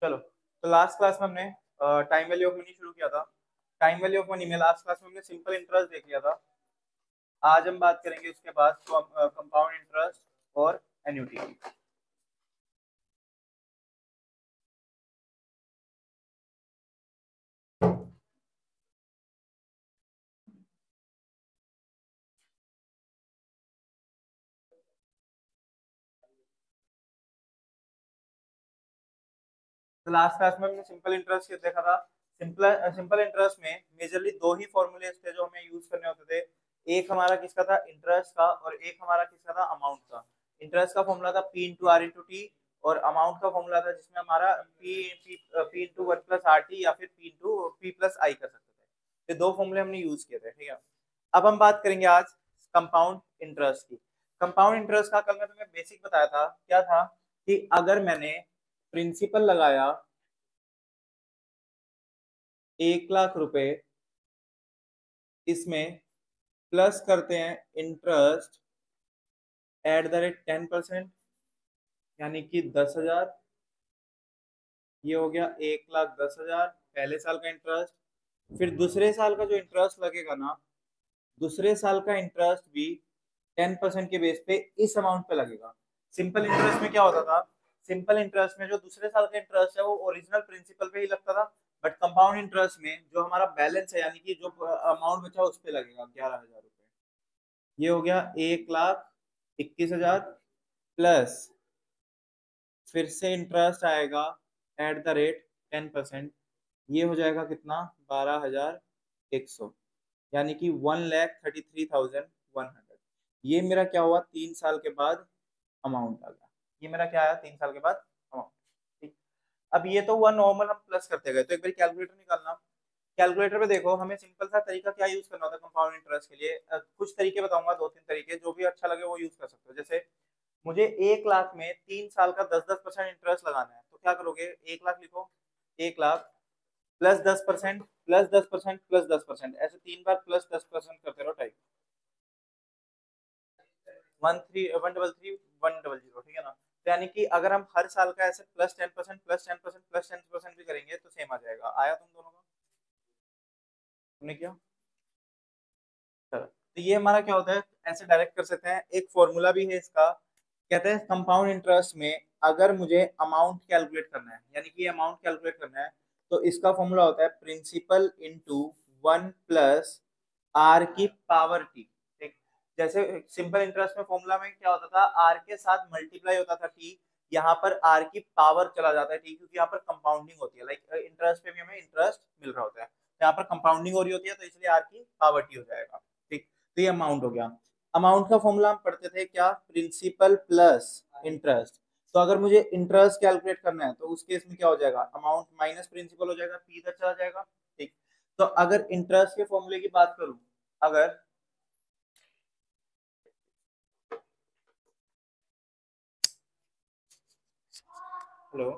चलो, तो last class में हमने टाइम वैल्यू ऑफ मनी शुरू किया था। टाइम वैल्यू ऑफ मनी में लास्ट क्लास में हमने सिंपल इंटरेस्ट देख लिया था। आज हम बात करेंगे उसके बाद कंपाउंड इंटरेस्ट और एन्युटी की। तो लास्ट क्लास में हमने सिंपल इंटरेस्ट देखा था। सिंपल सिंपल इंटरेस्ट में मेजरली दो ही फॉर्मूले थे जो हमें यूज करने होते थे। एक हमारा किसका था, इंटरेस्ट का, और एक हमारा किसका था, अमाउंट का। इंटरेस्ट का फॉर्मूला था P into R into T, और अमाउंट का फॉर्मूला था जिसमें हमारा P P into one plus R T या फिर P into P plus I कर सकते थे। ये दो फॉर्मूले हमने यूज किए थे, ठीक है। अब हम बात करेंगे आज कंपाउंड इंटरेस्ट की। कंपाउंड इंटरेस्ट का कल मैं तुम्हें बेसिक बताया था, क्या था कि अगर मैंने प्रिंसिपल लगाया 1 लाख रुपए, इसमें प्लस करते हैं इंटरेस्ट एट द रेट 10%, यानी कि 10,000। ये हो गया 1,10,000 पहले साल का इंटरेस्ट। फिर दूसरे साल का जो इंटरेस्ट लगेगा ना, दूसरे साल का इंटरेस्ट भी 10% के बेस पे इस अमाउंट पे लगेगा। सिंपल इंटरेस्ट में क्या होता था, सिंपल इंटरेस्ट में जो दूसरे साल का इंटरेस्ट है वो ओरिजिनल प्रिंसिपल पे ही लगता था। बट कंपाउंड इंटरेस्ट में जो हमारा बैलेंस है, यानी कि जो अमाउंट बचा उस पे लगेगा 11,000 रुपये। ये हो गया 1,21,000 प्लस, फिर से इंटरेस्ट आएगा एट द रेट 10%। ये हो जाएगा कितना, 12,100, यानी कि 1,33,100। ये मेरा क्या हुआ, 3 साल के बाद अमाउंट आ गया। ये मेरा क्या आया, 3 साल के बाद अमाउंट। ठीक। अब ये तो हुआ नॉर्मल, हम प्लस करते गए। तो एक बार कैलकुलेटर निकालना। कैलकुलेटर पे देखो, हमें सिंपल सा तरीका क्या यूज करना होता है कंपाउंड इंटरेस्ट के लिए। कुछ तरीके बताऊंगा, 2-3 तरीके, जो भी अच्छा लगे वो यूज कर सकते हो। जैसे मुझे 1 लाख में 3 साल का 10-10% इंटरेस्ट लगाना है, तो क्या करोगे, 1 लाख लिखो, 1 लाख प्लस 10%, प्लस 10%, प्लस 10%, ऐसे 3 बार प्लस 10% करते रहो टाइप। 1,3,1,3,1,0,0, ठीक है ना। तो यानी कि अगर हम हर साल का ऐसे +10%, +10%, +10% भी करेंगे तो सेम आ जाएगा। आया तुम दोनों का, तुमने किया। चलो, तो ये हमारा क्या होता है, ऐसे डायरेक्ट कर सकते हैं। एक फॉर्मूला भी है इसका, कहते हैं कंपाउंड इंटरेस्ट में अगर मुझे अमाउंट कैलकुलेट करना है, यानी कि अमाउंट कैलकुलेट करना है, तो इसका फॉर्मूला होता है प्रिंसिपल इंटू 1 + r⁻t। ठीक। जैसे सिंपल इंटरेस्ट में फॉर्मूला में क्या होता था, आर के साथ मल्टीप्लाई होता था टी, यहाँ पर आर की पावर चला जाता है टी, क्योंकि यहाँ पर कंपाउंडिंग होती है। लाइक इंटरेस्ट पे भी हमें इंटरेस्ट मिल रहा होता है, यहाँ पर कंपाउंडिंग हो रही होती है, तो इसलिए आर की पावर टी हो जाएगा। ठीक। तो ये अमाउंट हो गया। अमाउंट का फॉर्मूला हम पढ़ते थे क्या, प्रिंसिपल प्लस इंटरेस्ट। तो अगर मुझे इंटरेस्ट कैलकुलेट करना है तो उस केस में क्या हो जाएगा, अमाउंट माइनस प्रिंसिपल हो जाएगा, पी इधर चला जाएगा। ठीक। तो अगर इंटरेस्ट के फॉर्मूले की बात करूं, अगर हेलो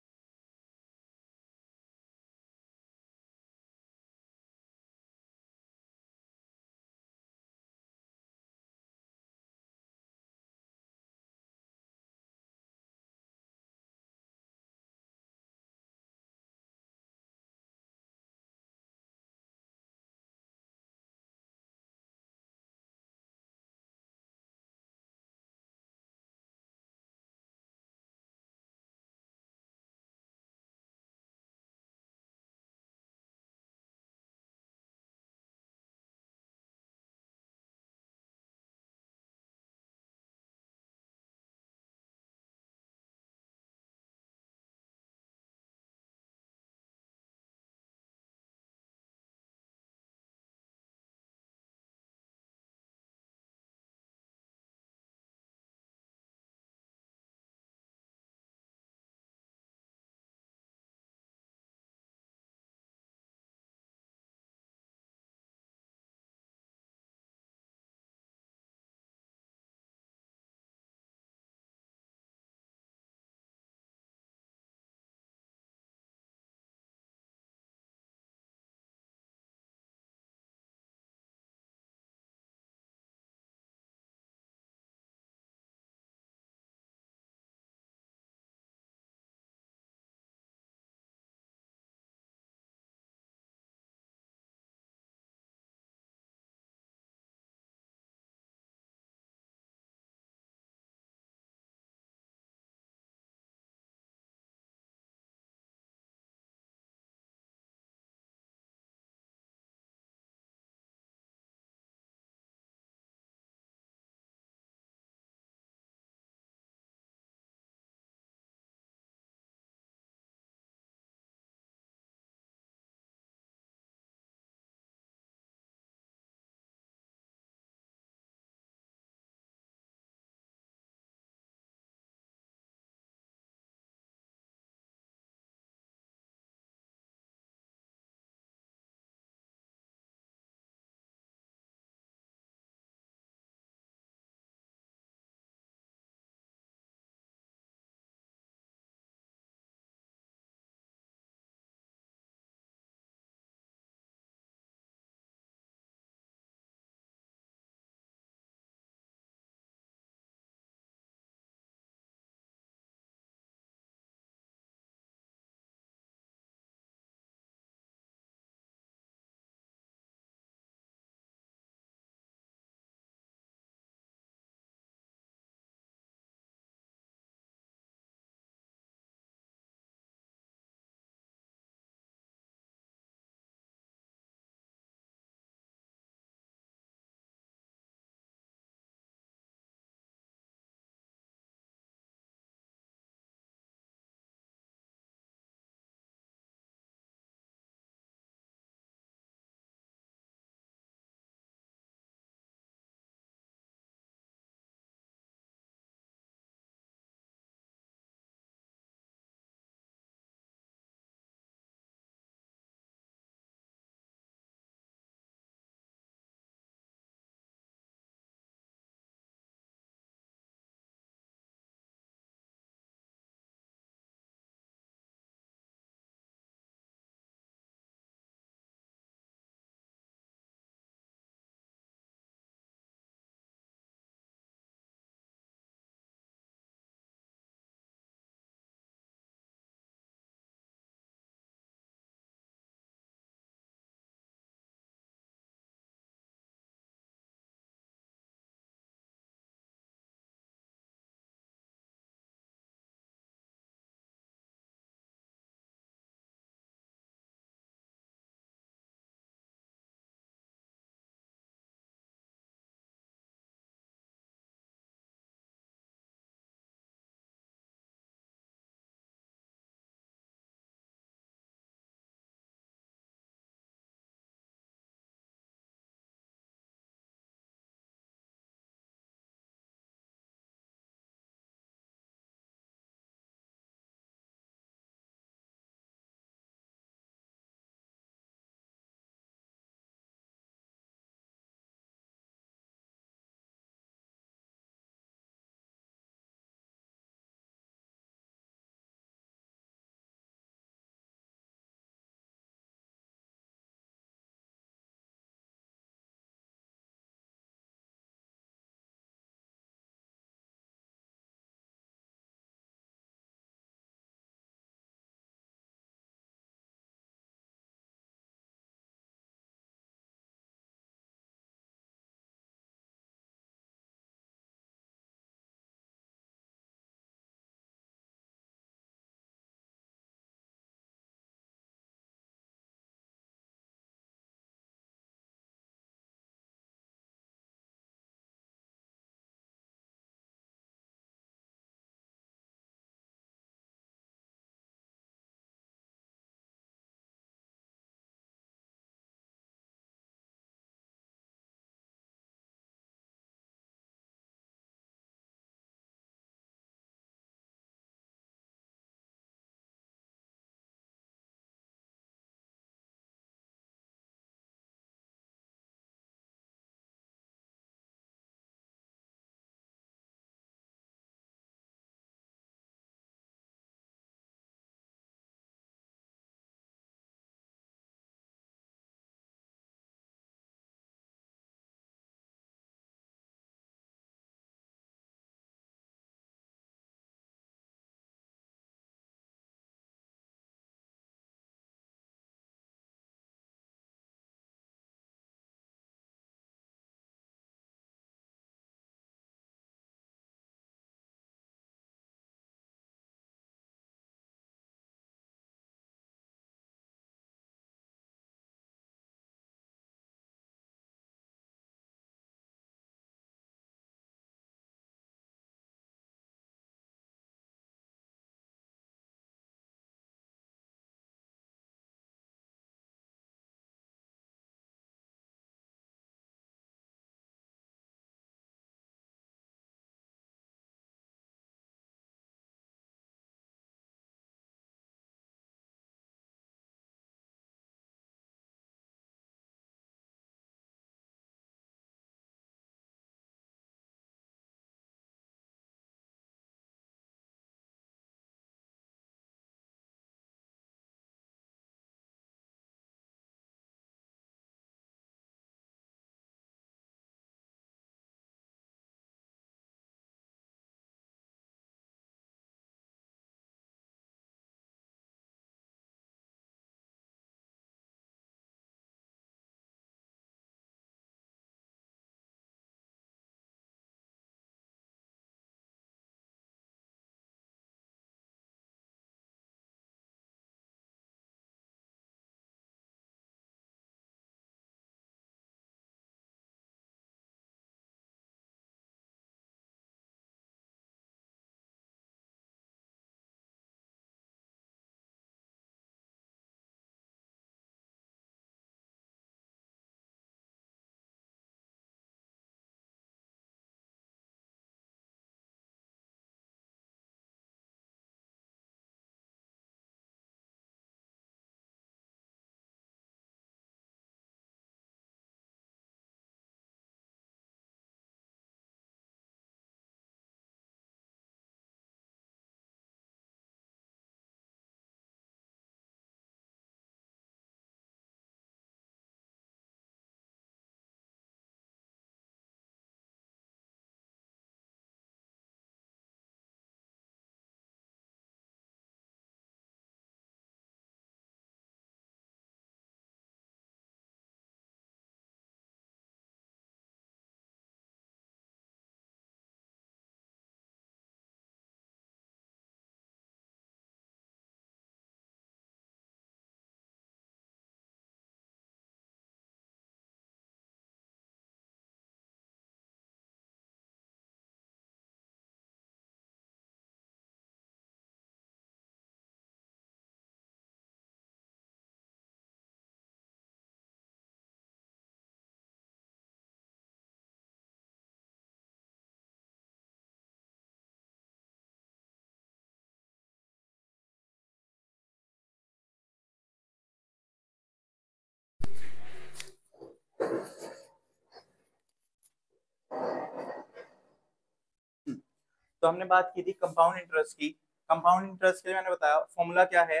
तो हमने बात की थी कंपाउंड इंटरेस्ट की। कंपाउंड इंटरेस्ट के लिए मैंने बताया फॉर्मूला क्या है,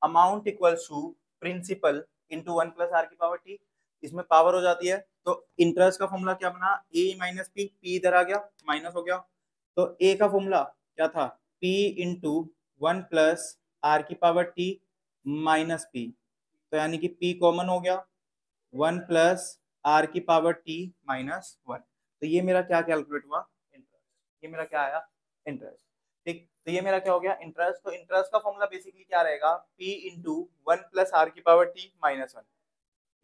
amount equals to principal into 1 + r⁻t। इसमें पावर हो जाती है, तो इंटरेस्ट का फॉर्मूला क्या बना, a माइनस पी, पी इधर आ गया माइनस हो गया, तो a का फॉर्मूला क्या था, p into 1 + r⁻t minus P, तो यानी कि p कॉमन हो गया 1 + r⁻t माइनस 1। तो ये मेरा क्या कैलकुलेट हुआ, इंटरेस्ट। ये मेरा क्या आया, इंटरेस्ट। ठीक, तो ये मेरा क्या हो गया, इंटरेस्ट। तो इंटरेस्ट का फॉर्मूला बेसिकली क्या रहेगा, p इंटू 1 + r⁻t माइनस 1।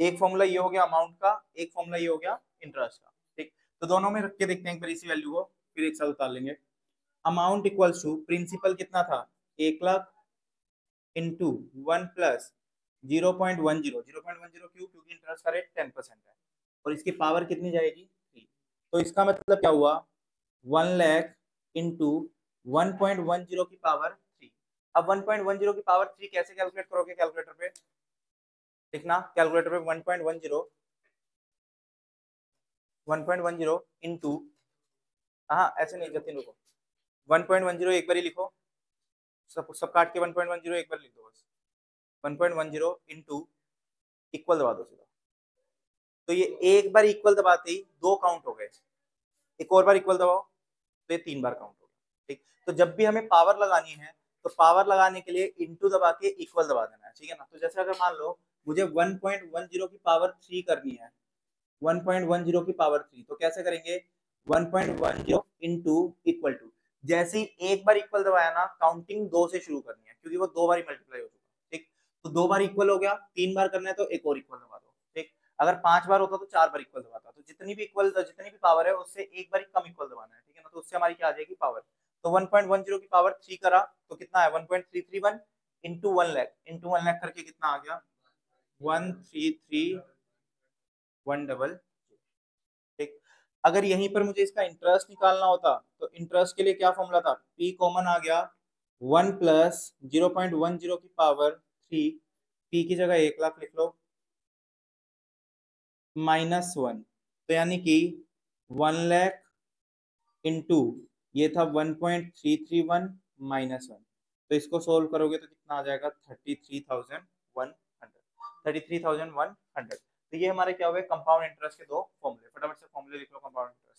एक फॉर्मूला ये हो गया अमाउंट का, एक फॉर्मूला ये हो गया इंटरेस्ट का। ठीक, तो दोनों में रख के देखते हैं एक बार इसी वैल्यू को, फिर एक साथ उतार लेंगे। अमाउंट इक्वल्स टू प्रिंसिपल कितना था 1 लाख इंटू 1 + 0.10, 0.10 क्यों, क्योंकि इंटरेस्ट का रेट 10% है और इसकी पावर कितनी जाएगी 3। तो इसका मतलब क्या हुआ 1 लाख इंटू 1.10 की पावर 3। अब 1.10 की पावर 3 कैसे कैलकुलेट करोगे, कैलकुलेटर पे लिखना, कैलकुलेटर पे 1.10 इंटू, हाँ ऐसे नहीं जतिन रुको, 1.10 एक बार ही लिखो, सब काट के 1.10 एक बार लिख दो बस। 1.10 इंटू इक्वल दबा दो सीधा, तो ये एक बार इक्वल दबाते ही 2 काउंट हो गए, एक और बार इक्वल दबाओ तो ये 3 बार काउंट हो गया। ठीक, तो जब भी हमें पावर लगानी है तो पावर लगाने के लिए इंटू दबा के इक्वल दबा देना है, ठीक है ना। तो जैसे अगर मान लो मुझे 1.10 की पावर 3 करनी है, 1.10 की पावर 3, तो कैसे करेंगे 1.10 इंटू इक्वल टू, जैसे ही एक बार इक्वल दबाया ना काउंटिंग 2 से शुरू करनी है, क्योंकि वो 2 बार मल्टीप्लाई हो चुका। ठीक, तो 2 बार इक्वल हो गया, 3 बार करना है तो एक और इक्वल दबा दो। ठीक, अगर 5 बार होता तो 4 बार इक्वल दबाता, तो जितनी भी पावर है उससे एक बार कम इक्वल दबाना है, ठीक है ना। तो उससे हमारी क्या आ जाएगी पावर, तो 1.10 की पावर 3 करा तो कितना है 1.331 इंटू 1 लाख, इंटू 1 लाख करके कितना आ गया 133,100। ठीक, अगर यहीं पर मुझे इसका इंटरेस्ट निकालना होता तो इंटरेस्ट के लिए क्या फॉर्मूला था, P कॉमन आ गया 1 + 0.10 की पावर 3, P की जगह 1 लाख लिख लो माइनस 1, तो यानी कि 1 लाख इंटू ये था 1.331 माइनस 1, तो इसको सोल्व करोगे तो कितना आ जाएगा 33,100। तो ये हमारे क्या हुए कंपाउंड इंटरेस्ट के दो फॉर्मूले, फटाफट से फॉर्मूले लिख लो कंपाउंड इंटरेस्ट के।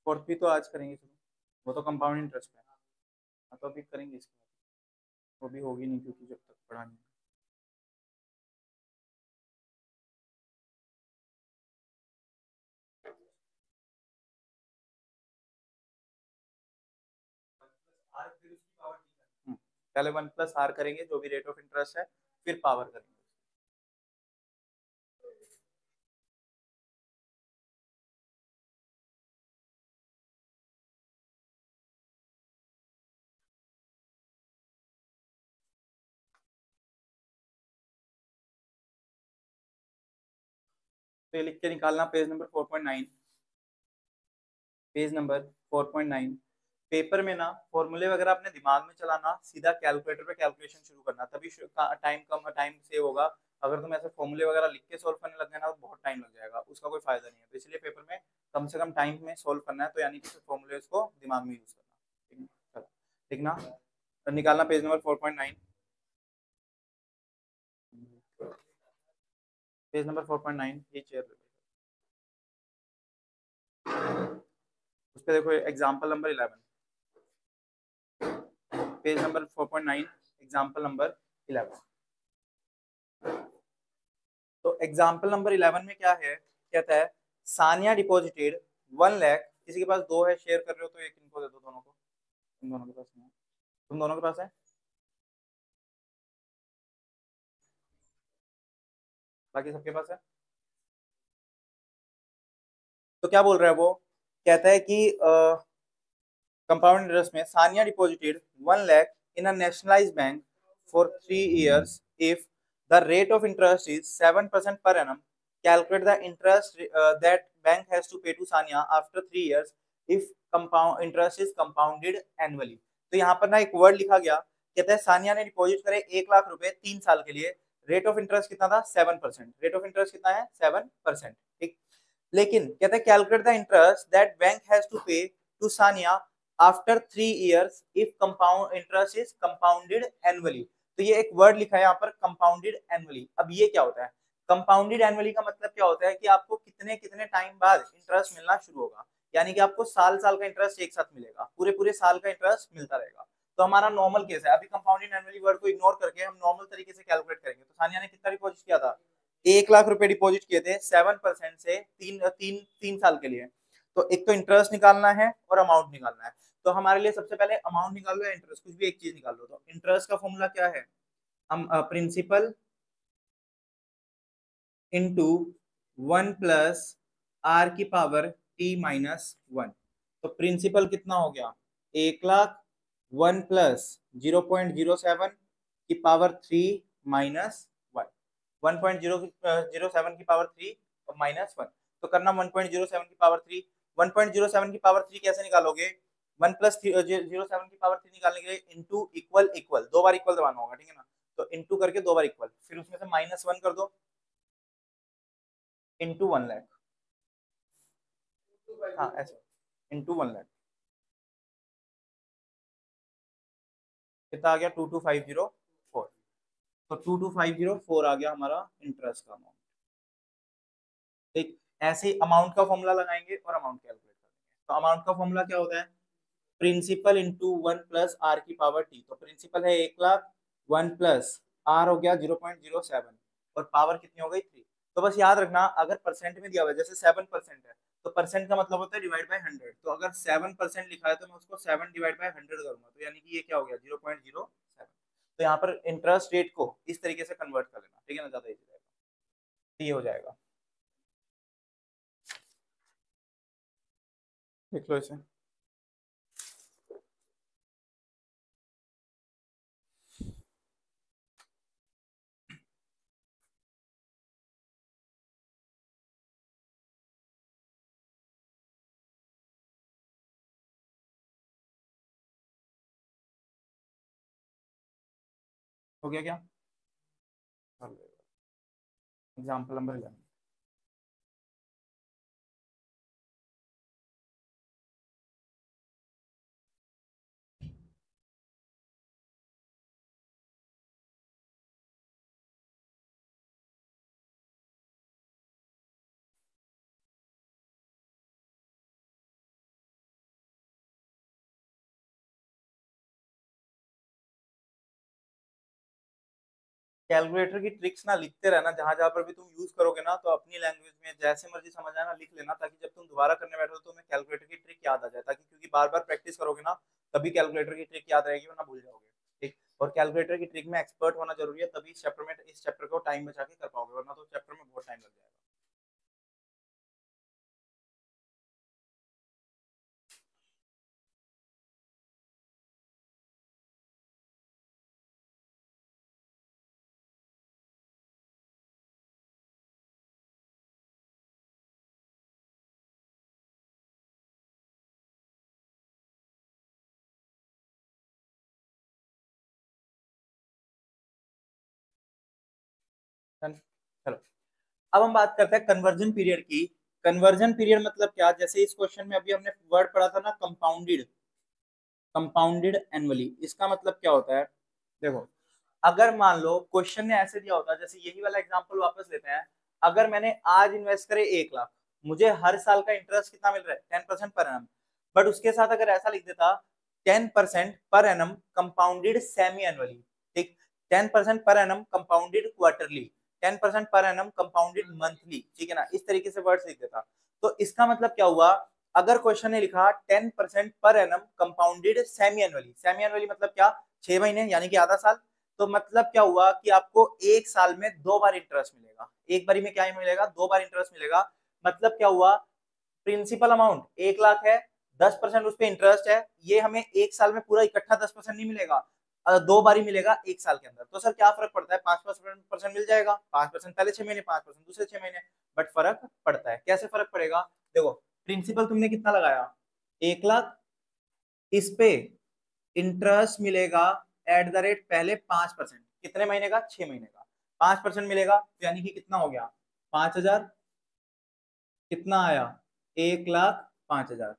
फोर्थ भी तो आज करेंगे शुरू, वो तो कंपाउंड इंटरेस्ट पे है। हाँ, तो अभी करेंगे इसके बाद, वो भी होगी नहीं क्योंकि जब तक पढ़ा नहीं। पहले 1 + r करेंगे जो भी रेट ऑफ इंटरेस्ट है, फिर पावर करेंगे। तो ये लिख के निकालना page number 4.9, page number 4.9। Paper में ना फॉर्मूले वगैरह अपने दिमाग में चलाना, सीधा कैलकुलेटर पे कैलकुलेशन शुरू करना, तभी टाइम सेव होगा। अगर तुम ऐसे फॉर्मूले वगैरह लिख के सोल्व करने लग गए ना तो बहुत टाइम लग जाएगा, उसका कोई फायदा नहीं है। तो इसलिए पेपर में कम से कम टाइम में सोल्व करना है, तो यानी कि फॉर्मूले को दिमाग में यूज करना। ठीक ना, निकालना पेज नंबर 4.9, पेज नंबर 4.9, ये चेयर उस पर देखो example number 11, page number 4.9 example number 11। तो एग्जाम्पल नंबर 11 में क्या है, कहता है सानिया डिपॉजिटेड 1 लाख किसी के पास 2 है, शेयर कर रहे हो तो एक इनको दे दो दोनों को। तुम दोनों के पास नहीं है, तुम दोनों के पास है, बाकी सबके पास है। तो क्या बोल रहा है वो, कहता है कि कंपाउंड इंटरेस्ट में Sania deposited 1 lakh in a nationalised bank for 3 years if the rate of interest is 7% per annum, calculate the interest that bank has to pay to Sania after 3 years if compound interest is compounded annually। तो यहाँ पर ना एक word लिखा गया, कहता है सानिया ने डिपॉजिट करे 1 लाख रुपए 3 साल के लिए, रेट ऑफ इंटरेस्ट कितना था 7%, रेट ऑफ इंटरेस्ट कितना है 7%, ठीक। लेकिन कहता है calculate the interest that bank has to pay to Sania after 3 years if compound interest is compounded annually. तो ये एक वर्ड लिखा है यहाँ पर कंपाउंडेड एनुअली। अब ये क्या होता है, कंपाउंडेड एनुअली का मतलब क्या होता है कि आपको कितने कितने टाइम बाद इंटरेस्ट मिलना शुरू होगा, यानी कि आपको साल साल का इंटरेस्ट एक साथ मिलेगा, पूरे पूरे साल का इंटरेस्ट मिलता रहेगा। तो हमारा नॉर्मल केस है, अभी कंपाउंडेड एनुअली वर्ड को इग्नोर करके हम नॉर्मल तरीके से कैलकुलेट करेंगे। तो सानिया ने कितना डिपॉजिट किया था, 1 लाख रुपए डिपॉजिट किए थे 7% से 3 साल के लिए। तो एक तो इंटरेस्ट निकालना है और अमाउंट निकालना है। तो हमारे लिए सबसे पहले अमाउंट निकाल लो या इंटरेस्ट, कुछ भी एक चीज निकाल लो। तो इंटरेस्ट का फॉर्मूला क्या है, हम प्रिंसिपल इंटू 1 + r⁻t−1। तो प्रिंसिपल कितना हो गया 1 लाख, 1 + 0.07 की पावर 3 - 1, 1.007 की पावर 3 -1। तो करना 1.07 की पावर 3, 1.07 की पावर 3 कैसे निकालोगे, 1 + 0.7 की पावर 3 निकालने के लिए इंटू इक्वल इक्वल, 2 बार इक्वल दबाना होगा, ठीक है ना। तो इंटू करके 2 बार इक्वल, फिर उसमें से -1 कर दो, इंटू 1 लाख, हाँ ऐसे, इंटू 1 लाख कितना आ गया 22504। तो 22504 आ गया हमारा इंटरेस्ट का अमाउंट। ठीक, ऐसे अमाउंट का फॉर्मूला लगाएंगे और अमाउंट कैलकुलेट करेंगे। तो अमाउंट का फॉर्मूला क्या होता है, प्रिंसिपल इंटू 1 + r⁻t। तो प्रिंसिपल है 1 लाख, 1 + r हो गया 0.07 और पावर कितनी हो गई 3। तो बस याद रखना, अगर परसेंट में दिया हुआ है जैसे 7% है, तो परसेंट का मतलब होता है डिवाइड बाय 100। तो अगर 7% लिखा है तो मैं उसको 7 डिवाइड बाय 100 करूंगा, तो यानी कि ये क्या हो गया 0.07। तो यहाँ पर इंटरेस्ट रेट को इस तरीके से कन्वर्ट कर लेना, ठीक है ना, ज्यादा इजी रहेगा, ये हो जाएगा। देख लो इसे, हो गया क्या, एग्जाम्पल नंबर 11। कैलकुलेटर की ट्रिक्स ना लिखते रहना, जहां जहां पर भी तुम यूज करोगे ना, तो अपनी लैंग्वेज में जैसे मर्जी समझ आना लिख लेना, ताकि जब तुम दोबारा करने बैठो तो तुम्हें कैलकुलेटर की ट्रिक याद आ जाए। ताकि क्योंकि बार बार प्रैक्टिस करोगे ना, तभी कैलकुलेटर की ट्रिक याद रहेगी, वरना भूल जाओगे। ठीक, और कैलकुलेटर की ट्रिक में एक्सपर्ट होना जरूरी है, तभी इस चैप्टर को टाइम बचा के कर पाओगे, वरना तो चैप्टर में बहुत टाइम लग जाएगा। चलो, अब हम बात करते हैं कन्वर्जन पीरियड की। कन्वर्जन पीरियड मतलब क्या, जैसे इस क्वेश्चन में अभी हमने वर्ड पढ़ा था ना कंपाउंडेड, कंपाउंडेड एनुअली, इसका मतलब क्या होता है। देखो, अगर मान लो क्वेश्चन ने ऐसे दिया होता, जैसे यही वाला एग्जांपल वापस लेते हैं, अगर मैंने आज इन्वेस्ट करे 1 लाख, मुझे हर साल का इंटरेस्ट कितना मिल रहा है 10% पर एनम। बट उसके साथ अगर ऐसा लिख देता 10% per annum compounded semi annually, ठीक, 10% per annum compounded quarterly, 10% per annum compounded monthly, ठीक है ना, इस तरीके से वर्ड्स लिख देता। तो इसका मतलब क्या हुआ अगर क्वेश्चन ने लिखा 10% per annum compounded semi annually, semi annually मतलब क्या, 6 महीने यानी कि आधा साल, तो मतलब क्या हुआ कि आपको एक साल में 2 बार इंटरेस्ट मिलेगा, एक बारी में क्या मिलेगा, 2 बार इंटरेस्ट मिलेगा। मतलब क्या हुआ, प्रिंसिपल अमाउंट 1 लाख है, 10% उस पर इंटरेस्ट है, ये हमें एक साल में पूरा इकट्ठा 10% नहीं मिलेगा, 2 बार ही मिलेगा एक साल के अंदर। तो सर क्या फर्क पड़ता है, 5% मिल जाएगा, 5% पहले 6 महीने, 5% दूसरे 6 महीने, बट फर्क पड़ता है। कैसे फर्क पड़ेगा, देखो प्रिंसिपल तुमने कितना लगाया, 1 लाख, इस पे इंटरेस्ट मिलेगा एट द रेट पहले 5%, कितने महीने का, 6 महीने का, 5% मिलेगा, यानी कि कितना हो गया, 5,000, कितना आया, 1,05,000।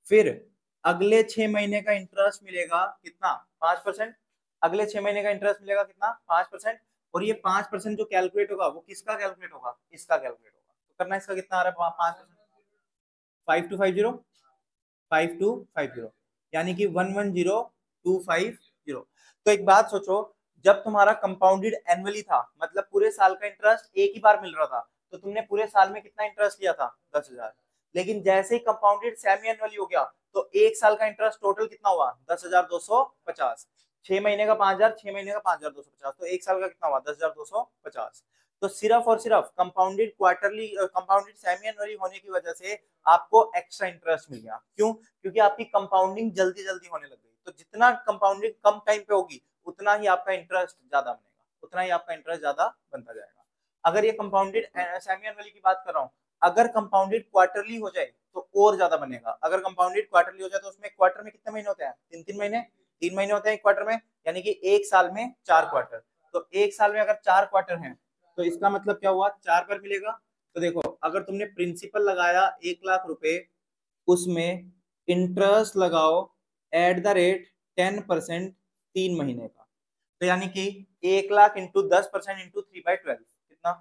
फिर अगले 6 महीने का इंटरेस्ट मिलेगा कितना, 5%, अगले 6 महीने का इंटरेस्ट मिलेगा कितना, 5%। और ये 5% जो कैलकुलेट होगा वो किसका कैलकुलेट होगा, इसका कैलकुलेट होगा। तो करना इसका कितना आ रहा है, 5%, 5250, 5250, यानी कि 110250। तो एक बात सोचो, जब तुम्हारा कंपाउंडेड एनुअली था, मतलब पूरे साल का इंटरेस्ट एक ही बार मिल रहा था, तो तुमने पूरे साल में कितना इंटरेस्ट लिया था, 10,000। लेकिन जैसे ही कंपाउंडेड सेमी एनुअली हो गया, तो एक साल का इंटरेस्ट टोटल कितना हुआ, 10,250, 6 महीने का 5,000, 6 महीने का 5,250, तो एक साल का कितना हुआ, 10,250। तो सिर्फ और सिर्फ compounded quarterly, compounded semi annually होने की वजह से आपको एक्स्ट्रा इंटरेस्ट मिल गया। क्यों, क्योंकि आपकी कंपाउंडिंग जल्दी जल्दी होने लग गई। तो जितना कंपाउंडिंग कम टाइम पे होगी, उतना ही आपका इंटरेस्ट ज्यादा बनेगा, उतना ही आपका इंटरेस्ट ज्यादा बनता जाएगा। अगर ये कंपाउंडेड सेमी एनुअली की बात कर रहा हूँ, अगर कंपाउंडेड क्वार्टरली हो जाए तो और ज्यादा बनेगा। अगर कंपाउंडेड क्वार्टरली हो जाए तो उसमें क्वार्टर में कितने महीने होते हैं, 3-3 महीने, 3 महीने होते हैं एक क्वार्टर में, यानी कि एक साल में 4 क्वार्टर। तो एक साल में अगर 4 क्वार्टर हैं, तो इसका मतलब क्या हुआ, 4 बार मिलेगा। तो देखो, अगर तुमने प्रिंसिपल लगाया 1 लाख रुपए, उसमें इंटरेस्ट लगाओ एट द रेट 10% 3 महीने का, तो यानी कि 1 लाख इंटू 10% इंटू 3/12 कितना,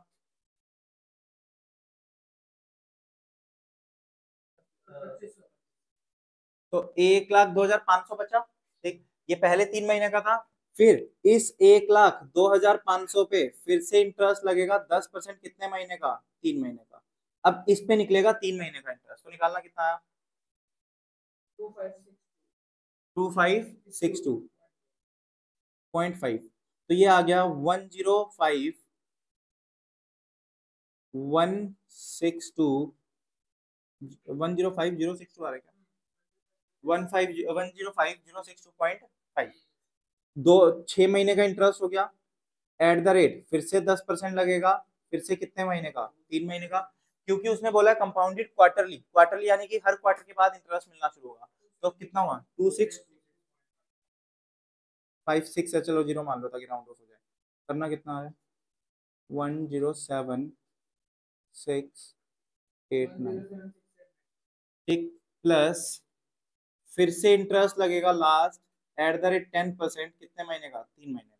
तो 1,02,500 बचा। ठीक, ये पहले 3 महीने का था। फिर इस 1,02,500 पे फिर से इंटरेस्ट लगेगा 10% कितने महीने का, 3 महीने का। अब इस पे निकलेगा 3 महीने का इंटरेस्ट, तो निकालना कितना आया, 2562.5, तो ये आ गया 105,162 आ रहा है क्या, 105,062.5, दो 6 महीने का इंटरेस्ट हो गया, एट द रेट फिर से 10% लगेगा, फिर से कितने महीने का, 3 महीने का। क्योंकि उसने बोला है कंपाउंडेड क्वार्टरली, क्वार्टरली यानी कि हर क्वार्टर के बाद इंटरेस्ट मिलना शुरू होगा। तो कितना हुआ, 2656 है, चलो जीरो मान लो ताकि राउंड ऑफ हो जाए। करना कितना है, 107,689, ठीक, प्लस फिर से इंटरेस्ट लगेगा लास्ट एट द रेट 10% कितने महीने का, 3 महीने का।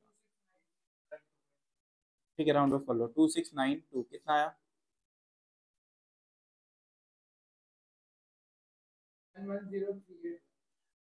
ठीक है, राउंड ऑफ कर लो, 2692 कितना आया,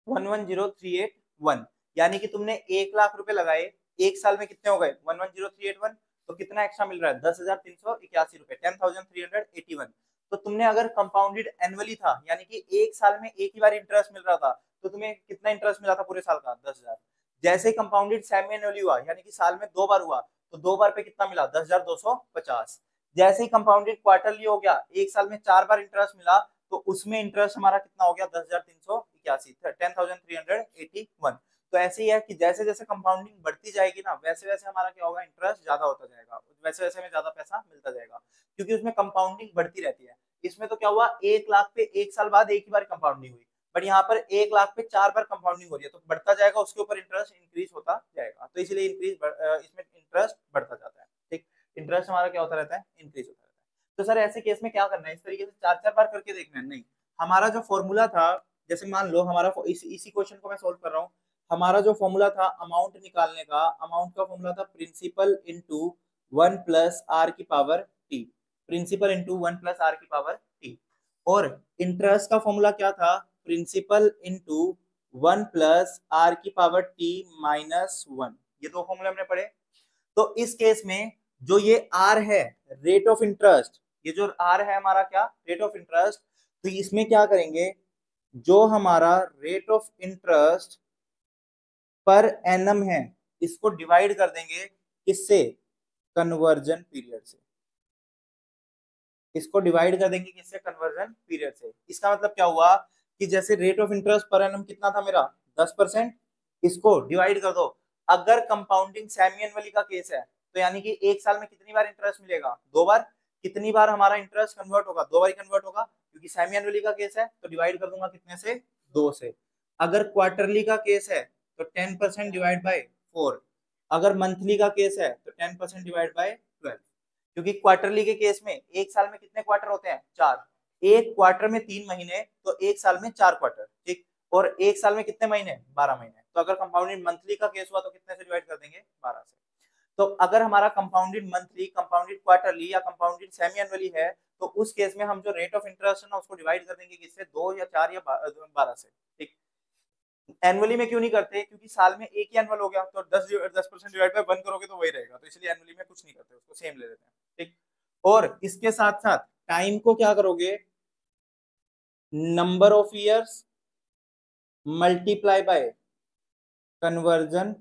110,381, यानी कि तुमने 1 लाख रुपए लगाए, एक साल में कितने हो गए, 110,381। तो कितना एक्स्ट्रा मिल रहा है, 10,381 रुपए, 10,381। तो तुमने अगर कंपाउंडेड एनुअली था, यानी कि एक साल में एक ही बार इंटरेस्ट मिल रहा था, तो तुम्हें कितना इंटरेस्ट मिला था पूरे साल का, 10,000। जैसे कंपाउंडेड सेमी एनुअली हुआ, यानी कि साल में 2 बार हुआ, तो 2 बार पे कितना मिला, 10,250। जैसे ही कंपाउंडेड क्वार्टरली हो गया, एक साल में 4 बार इंटरेस्ट मिला, तो उसमें इंटरेस्ट हमारा कितना हो गया, 10,381, 10,381। तो ऐसे ही है कि जैसे जैसे कंपाउंडिंग बढ़ती जाएगी ना, वैसे वैसे हमारा क्या होगा, इंटरेस्ट ज्यादा होता जाएगा, वैसे वैसे हमें ज्यादा पैसा मिलता जाएगा, क्योंकि उसमें कंपाउंडिंग बढ़ती रहती है। इसमें तो क्या हुआ, 1 लाख पे एक साल बाद एक ही बार कंपाउंडिंग हुई, बट यहाँ पर 1 लाख पे 4 बार कंपाउंडिंग हो रही है, तो बढ़ता जाएगा, उसके ऊपर इंटरेस्ट इंक्रीज होता जाएगा। तो इसलिए इसमें इंटरेस्ट बढ़ता जाता है। ठीक, इंटरेस्ट हमारा क्या होता रहता है, इंक्रीज होता रहता है। तो सर ऐसे केस में क्या करना है, इस तरीके से 4-4 बार करके देखना है, नहीं, हमारा जो फॉर्मूला था, जैसे मान लो हमारा इसी क्वेश्चन को मैं सोल्व कर रहा हूँ, हमारा जो फॉर्मूला था अमाउंट निकालने का, अमाउंट का फॉर्मूला था principal into 1+r⁻t, principal into 1+r⁻t। और इंटरेस्ट का फॉर्मूला क्या था, प्रिंसिपल इंटू 1+r⁻t-1। ये दो फॉर्मूले हमने पढ़े। तो इस केस में जो ये आर है, रेट ऑफ इंटरेस्ट, ये जो आर है हमारा क्या, रेट ऑफ इंटरेस्ट, तो इसमें क्या करेंगे, जो हमारा rate of interest per annum है इसको डिवाइड कर देंगे किससे, कन्वर्जन पीरियड से। इसको डिवाइड कर देंगे किससे, कन्वर्जन पीरियड से। इसका मतलब क्या हुआ कि जैसे rate of interest per annum कितना था मेरा 10%, इसको डिवाइड कर दो। अगर कंपाउंडिंग सेमी एनुअली का केस है तो यानी कि एक साल में कितनी बार इंटरेस्ट मिलेगा, 2 बार। कितनी बार हमारा इंटरेस्ट कन्वर्ट होगा, 2 बार ही कन्वर्ट होगा, क्योंकि सेमी एनुअली का केस है तो डिवाइड कर दूंगा कितने से, 2 से। अगर क्वार्टरली का केस है तो 10% डिवाइड बाय 4। अगर मंथली का केस है तो 10% डिवाइड बाय 12। क्योंकि क्वार्टरली के केस में एक साल में कितने क्वार्टर होते हैं, 4। एक क्वार्टर में 3 महीने, तो एक साल में 4 क्वार्टर, ठीक। और एक साल में कितने महीने, 12 महीने। तो अगर कंपाउंडेड मंथली का केस हुआ तो कितने से डिवाइड कर देंगे, 12 से। तो अगर हमारा कंपाउंडेड मंथली, कंपाउंडेड क्वार्टरली या कंपाउंडेड सेमी एनुअली है तो उस केस में हम जो रेट ऑफ इंटरेस्ट है ना उसको डिवाइड कर देंगे किससे, 2 या 4 या 12 से, ठीक। एनुअली में क्यों नहीं करते, क्योंकि साल में एक ही एनुअल हो गया, तो 10% डिवाइड बाय 1 करोगे तो वही रहेगा, तो इसलिए एनुअली में कुछ नहीं करते, उसको सेम ले लेते हैं, ठीक। और इसके साथ साथ टाइम को क्या करोगे, number of years multiply by conversion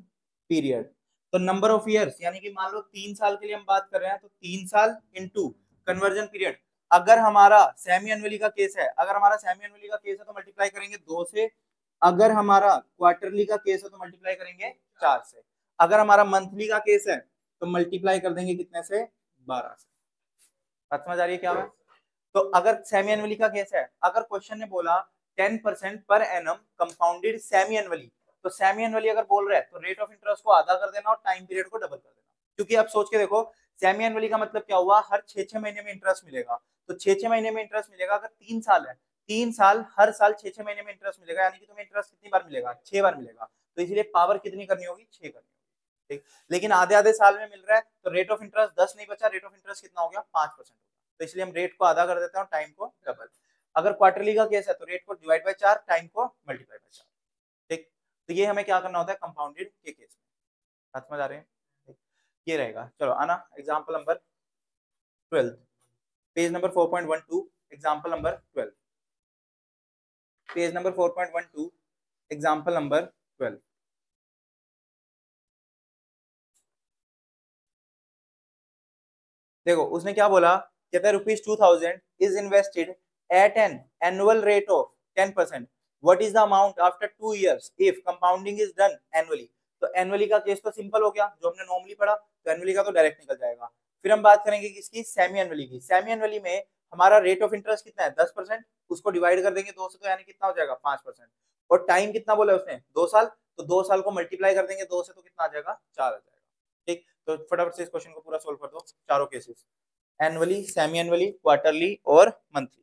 period. तो नंबर ऑफ ईयर्स यानी कि मान लो 3 साल के लिए हम बात कर रहे हैं तो 3 साल इंटू कन्वर्जन पीरियड। अगर हमारा सेमी एनुअली का केस है, अगर हमारा सेमी एनुअली का केस है तो मल्टीप्लाई करेंगे 2 से। अगर हमारा क्वार्टरली का केस है तो मल्टीप्लाई करेंगे 4 से। अगर हमारा मंथली का केस है तो मल्टीप्लाई कर देंगे कितने से, 12 से। बात समझ आ रही है क्या है। तो अगर सेमी एनुअली का केस है, अगर क्वेश्चन ने बोला 10% per annum compounded semi annually, तो सेमी एनुअली अगर बोल रहे हैं तो रेट ऑफ इंटरेस्ट को आधा कर देना और टाइम पीरियड को डबल कर देना। क्योंकि अब सोच के देखो, सेमी एनुअली का मतलब क्या हुआ, हर 6-6 महीने में इंटरेस्ट मिलेगा। तो 6-6 महीने में इंटरेस्ट मिलेगा, अगर 3 साल है, 3 साल हर साल 6-6 महीने में इंटरेस्ट मिलेगा, यानी कि तुम्हें इंटरेस्ट कितनी बार मिलेगा, 6 बार मिलेगा। तो इसलिए पावर कितनी करनी होगी, 6 करनी होगी, ठीक। लेकिन आधे आधे साल में मिल रहा है तो रेट ऑफ इंटरेस्ट 10 नहीं बचा, रेट ऑफ इंटरेस्ट कितना हो गया, 5%। तो इसलिए हम रेट को आधा कर देते हैं और टाइम को डबल। अगर क्वार्टरली का केस है तो रेट को डिवाइड बाय 4, टाइम को मल्टीप्लाई बाय 4, ठीक। तो ये हमें क्या करना होता है कंपाउंडेड के केस में। बात समझ आ रहे हैं, ये रहेगा। चलो आना example number 12, page number 4.12, example number 12, page number 4.12, example number 12। देखो उसने क्या बोला, कहता है ₹2000 is invested at an annual rate of 10%। What is the amount after 2 years if compounding is done annually. तो एनुअली का केस तो सिंपल हो गया, जो हमने नॉर्मली पढ़ा, तो एनुअली का तो डायरेक्ट निकल जाएगा। फिर हम बात करेंगे किसकी, सेमी एनुअली की। सेमी एनुअली में हमारा रेट ऑफ इंटरेस्ट कितना है, 10%, उसको डिवाइड कर देंगे 2 से, तो यानी कितना हो जाएगा, 5%। और टाइम कितना बोला उसने, 2 साल, तो 2 साल को मल्टीप्लाई कर देंगे 2 से, तो कितना आ जाएगा, 4 आ जाएगा, ठीक। तो फटाफट से इस क्वेश्चन को पूरा सोल्व कर दो, चारों cases, annually, semi annually, quarterly और मंथली।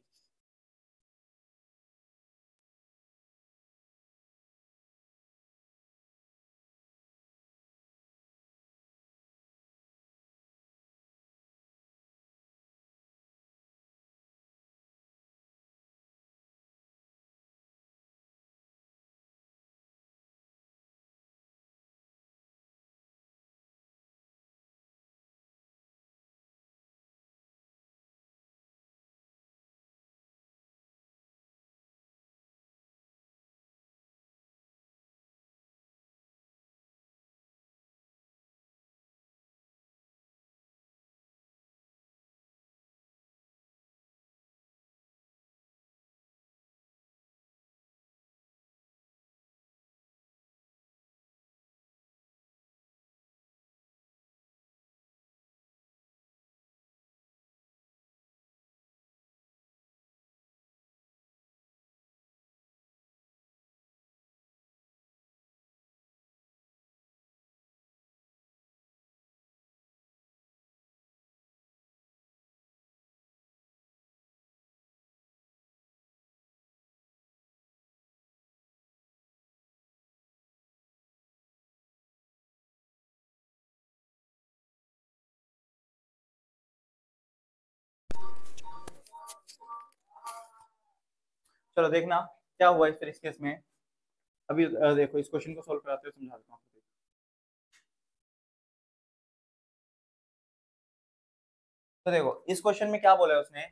चलो देखना क्या हुआ फिर इस केस में। अभी देखो इस क्वेश्चन को सोल्व कराते हुए समझा देता हूँ। तो देखो इस क्वेश्चन में क्या बोला है उसने,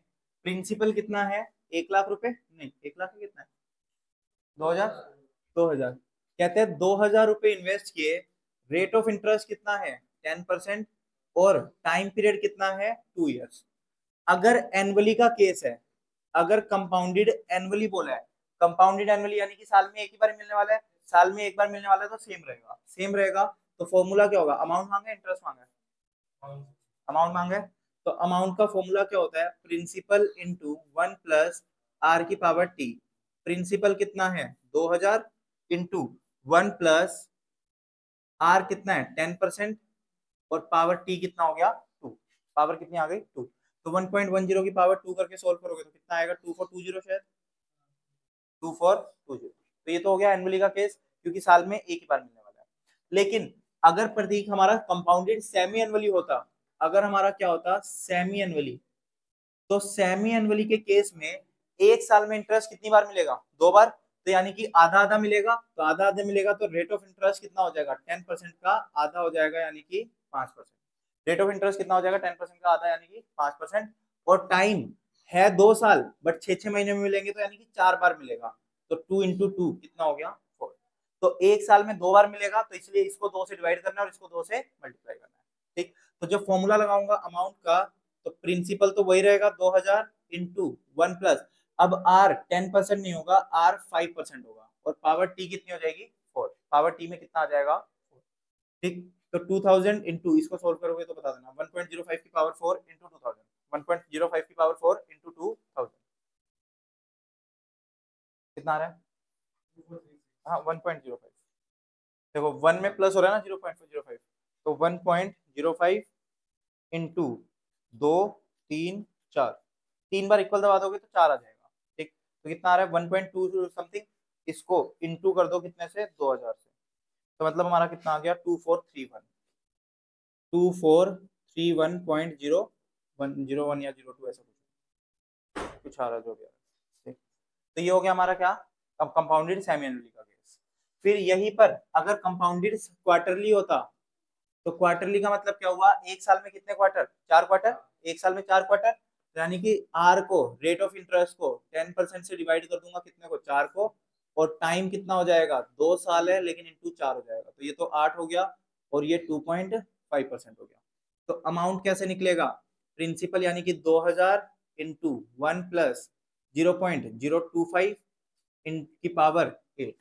प्रिंसिपल कितना है, 1 लाख रुपए, नहीं 1 लाख कितना है, 2 हजार, 2 हजार, कहते हैं 2 हजार रुपए इन्वेस्ट किए, रेट ऑफ इंटरेस्ट कितना है 10%, और टाइम पीरियड कितना है 2 इयर्स। अगर एनुअली का केस है, अगर कंपाउंडेड एनुअली बोला है, कंपाउंडेड एनुअली यानी कि साल में एक ही बार मिलने वाला है, साल में एक बार मिलने वाला है तो सेम रहेगा, सेम रहेगा। तो फॉर्मूला क्या होगा, अमाउंट मांगे इंटरेस्ट मांगे, अमाउंट मांगे, तो अमाउंट का फॉर्मूला क्या होता है, प्रिंसिपल इंटू 1 + r⁻t। प्रिंसिपल कितना है 2 हजार, इंटू 1 + r कितना है 10%, और पावर टी कितना हो गया 2, पावर कितनी आ गई 2। तो 1.10 की पावर 2 करके सोल्व करोगे तो कितना आएगा, 2420 शायद, 2420। तो ये तो हो गया एनुअली का केस, क्योंकि साल में एक ही बार मिलने वाला है। लेकिन अगर प्रतीक हमारा कंपाउंडेड सेमी एनुअली होता, अगर हमारा क्या होता सेमी एनुअली, तो सेमी एनुअली के केस में एक साल में इंटरेस्ट कितनी बार मिलेगा, 2 बार, तो यानी कि आधा आधा मिलेगा, तो आधा आधा मिलेगा तो रेट ऑफ इंटरेस्ट कितना हो जाएगा 10% का आधा हो जाएगा, यानी कि 5%। रेट ऑफ इंटरेस्ट कितना हो जाएगा 10% का आधा, यानी कि 5%। और टाइम है 2 साल, बट 6 6 महीने में मिलेंगे, तो यानी कि 4 बार मिलेगा, तो 2 × 2 कितना हो गया 4। तो एक साल में 2 बार मिलेगा, तो इसलिए इसको 2 से डिवाइड करना है और इसको 2 से मल्टीप्लाई करना है। ठीक, तो जब फॉर्मूला लगाऊंगा अमाउंट का, तो प्रिंसिपल तो वही रहेगा 2 हजार इंटू 1 + अब आर 10% नहीं होगा, आर 5% होगा, और पावर टी कितनी हो जाएगी 4, पावर टी में कितना आ जाएगा 4। ठीक, तो 2000 इंटू, इसको सोल्व करोगे तो बता देना, 1.05 की पावर 4 इंटू 2000, 1.05 की पावर 4 इंटू 2000 कितना आ रहा है, हाँ 1.05। देखो 1 में प्लस हो रहा है ना 0.05, तो 1.05 इंटू 2 3 4, 3 बार इक्वल दबा दोगे तो 4 आ जाएगा। ठीक, तो कितना आ रहा है 1.2 समथिंग, इसको इंटू कर दो कितने से 2000 से, तो मतलब हमारा कितना आ गया 2431, 2431.01 या 02 ऐसा कुछ आ रहा है जो भी आ रहा है। ठीक, तो ये हो गया हमारा क्या, अब कंपाउंडेड सेमी एनुअली का केस। फिर यहीं पर अगर कंपाउंडेड क्वार्टरली होता, तो क्वार्टरली का मतलब क्या हुआ, एक साल में कितने क्वार्टर, 4 क्वार्टर, एक साल में 4 क्वार्टर, यानी कि आर को, रेट ऑफ इंटरेस्ट को 10% से डिवाइड कर दूंगा कितने को, 4 को, और टाइम कितना हो जाएगा 2 साल है, लेकिन इंटू 4 हो जाएगा, तो ये तो 8 हो गया, और ये 2.5% हो गया। तो अमाउंट कैसे निकलेगा, प्रिंसिपल यानी कि 2 हजार इंटू 1 + 0.025 इन की पावर 8,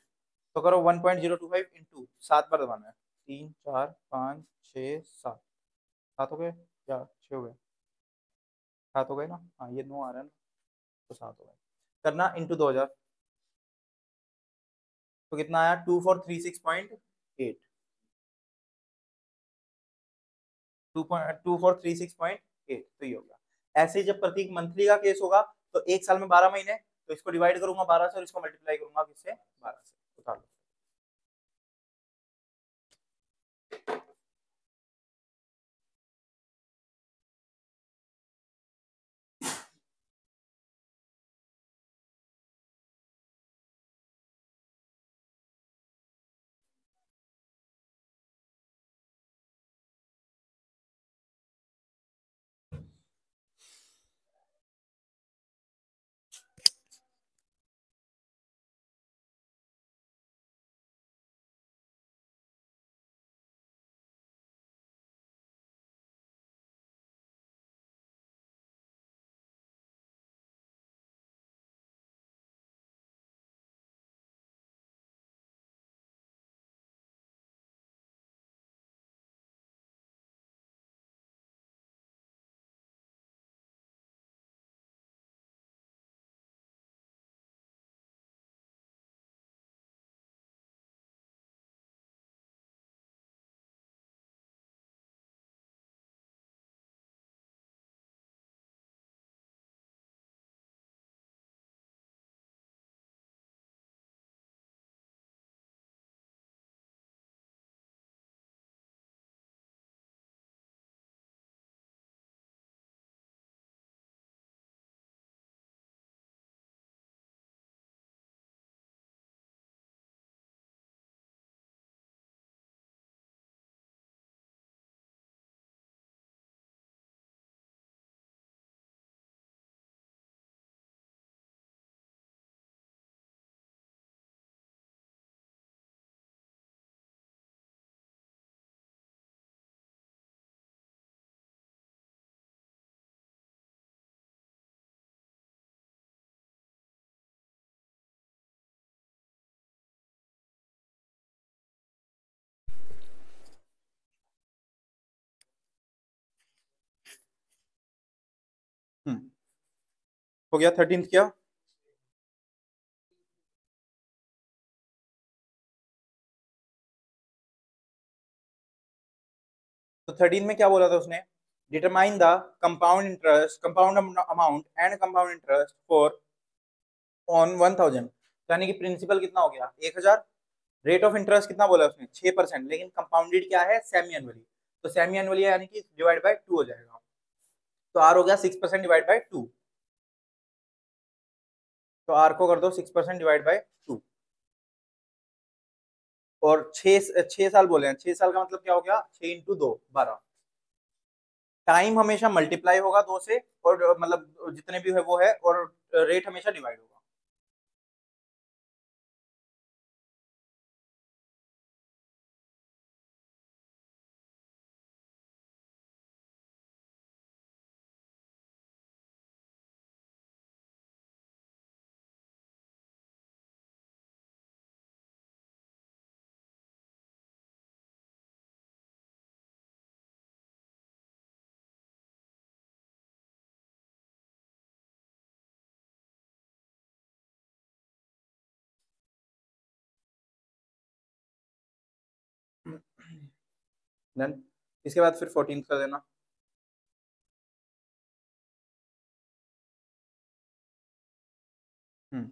तो करो 1.025 इंटू 7 बार दबाना है, 3 4 5 6 7, 7 हो गए या 6 हो गए, 7 हो गए ना, हाँ ये 9 आ रहा है ना, तो 7 हो गए, करना इंटू 2000, तो कितना आया 2436.8, 2436.8, तो ये हो गया। ऐसे ही जब प्रतीक मंथली का केस होगा, तो एक साल में 12 महीने, तो इसको डिवाइड करूंगा 12 से और इसको मल्टीप्लाई करूंगा किससे 12 से, उतार लो। हो गया 13th क्या? तो 13 में क्या बोला था उसने? Determine the compound interest, compound amount and compound interest for on 1000, यानी कि प्रिंसिपल कितना हो गया 1000, रेट ऑफ इंटरेस्ट कितना बोला उसने 6%, लेकिन कंपाउंडेड क्या है सेमी एनुअली, तो सेमी एनुअली यानी कि डिवाइड बाय 2 हो जाएगा, तो आर हो गया 6% डिवाइड बाय 2, तो आर को कर दो 6% डिवाइड बाय 2, और 6 साल बोले हैं, 6 साल का मतलब क्या हो गया 6 × 2 12, टाइम हमेशा मल्टीप्लाई होगा 2 से, और मतलब जितने भी है वो है, और रेट हमेशा डिवाइड होगा। देन इसके बाद फिर 14 कर देना। हम्म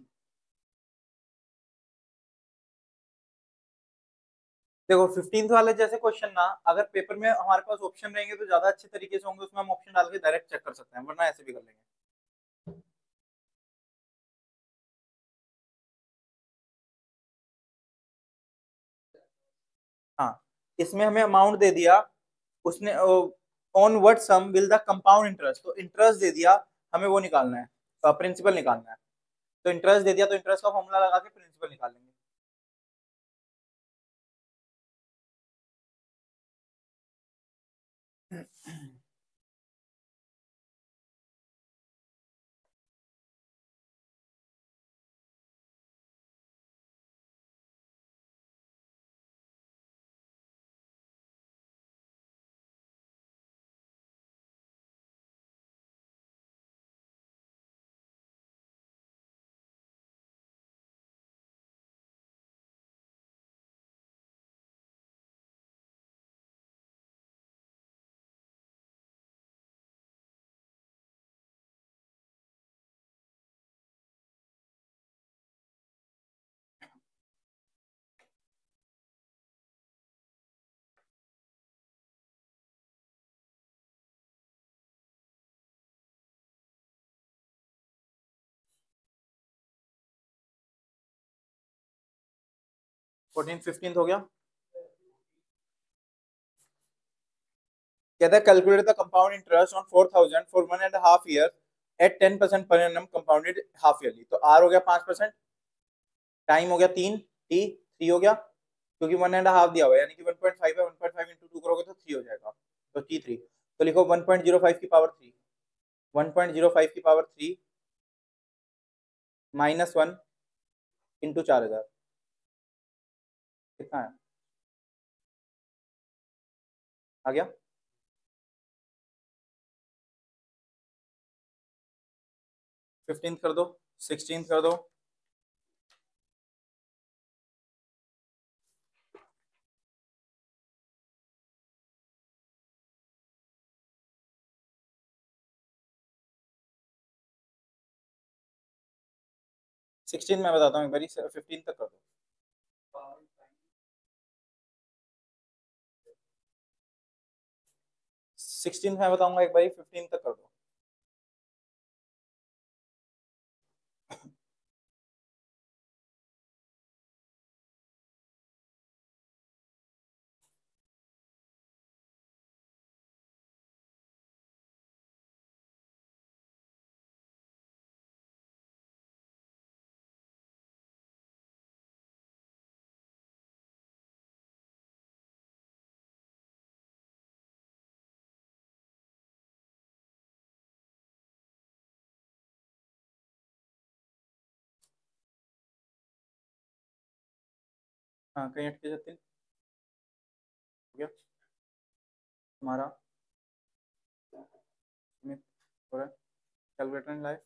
देखो 15th वाले जैसे क्वेश्चन ना, अगर पेपर में हमारे पास ऑप्शन रहेंगे तो ज्यादा अच्छे तरीके से होंगे, उसमें हम ऑप्शन डाल के डायरेक्ट चेक कर सकते हैं, वरना ऐसे भी कर लेंगे। हाँ, इसमें हमें अमाउंट दे दिया उसने, on what sum will the compound interest, तो इंटरेस्ट दे दिया, हमें वो निकालना है, प्रिंसिपल निकालना है, तो इंटरेस्ट दे दिया तो इंटरेस्ट का फॉर्मूला लगा के प्रिंसिपल निकाल लेंगे। 14 15 हो गया। कहता है calculate the compound interest on 4000 for 1.5 year at 10% per annum compounded half yearly, तो आर हो गया 5%, टाइम हो गया 3, टी 3 हो गया, क्योंकि 1.5 दिया हुआ है, यानी कि 1.5 है, 1.5 इंटू 2 करोगे तो 3 हो जाएगा, तो टी 3, तो लिखो 1.05 की पावर 3, 1.05 की पावर 3 -1 इंटू 4000, कितना है आ गया? 15 कर दो, 16 कर दो, 16 मैं बताता हूँ एक बारी, 15 तक कर दो। 16 मैं बताऊंगा एक बारी, 15 तक कर दो। हाँ, कहीं अटके जाते हैं। हो गया हमारा, कैलकुलेटर लाइव।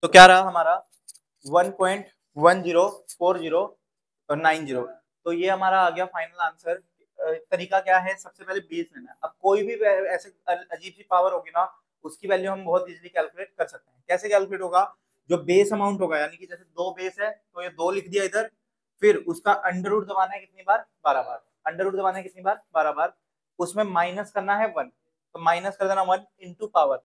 तो क्या रहा हमारा 1.104090। तो ये हमारा आ गया फाइनल आंसर। तरीका क्या है, सबसे पहले बेस लेना है। अब कोई भी ऐसे अजीब सी पावर होगी ना, उसकी वैल्यू हम बहुत इजीली कैलकुलेट कर सकते हैं। कैसे कैलकुलेट होगा, जो बेस अमाउंट होगा, यानी कि जैसे 2 बेस है तो ये 2 लिख दिया इधर, फिर उसका अंडर रूट दबाना है कितनी बार, 12 बार। अंडर रूट दबाना है कितनी बार, 12 बार। उसमें माइनस करना है 1, तो माइनस कर देना 1 इंटू पावर।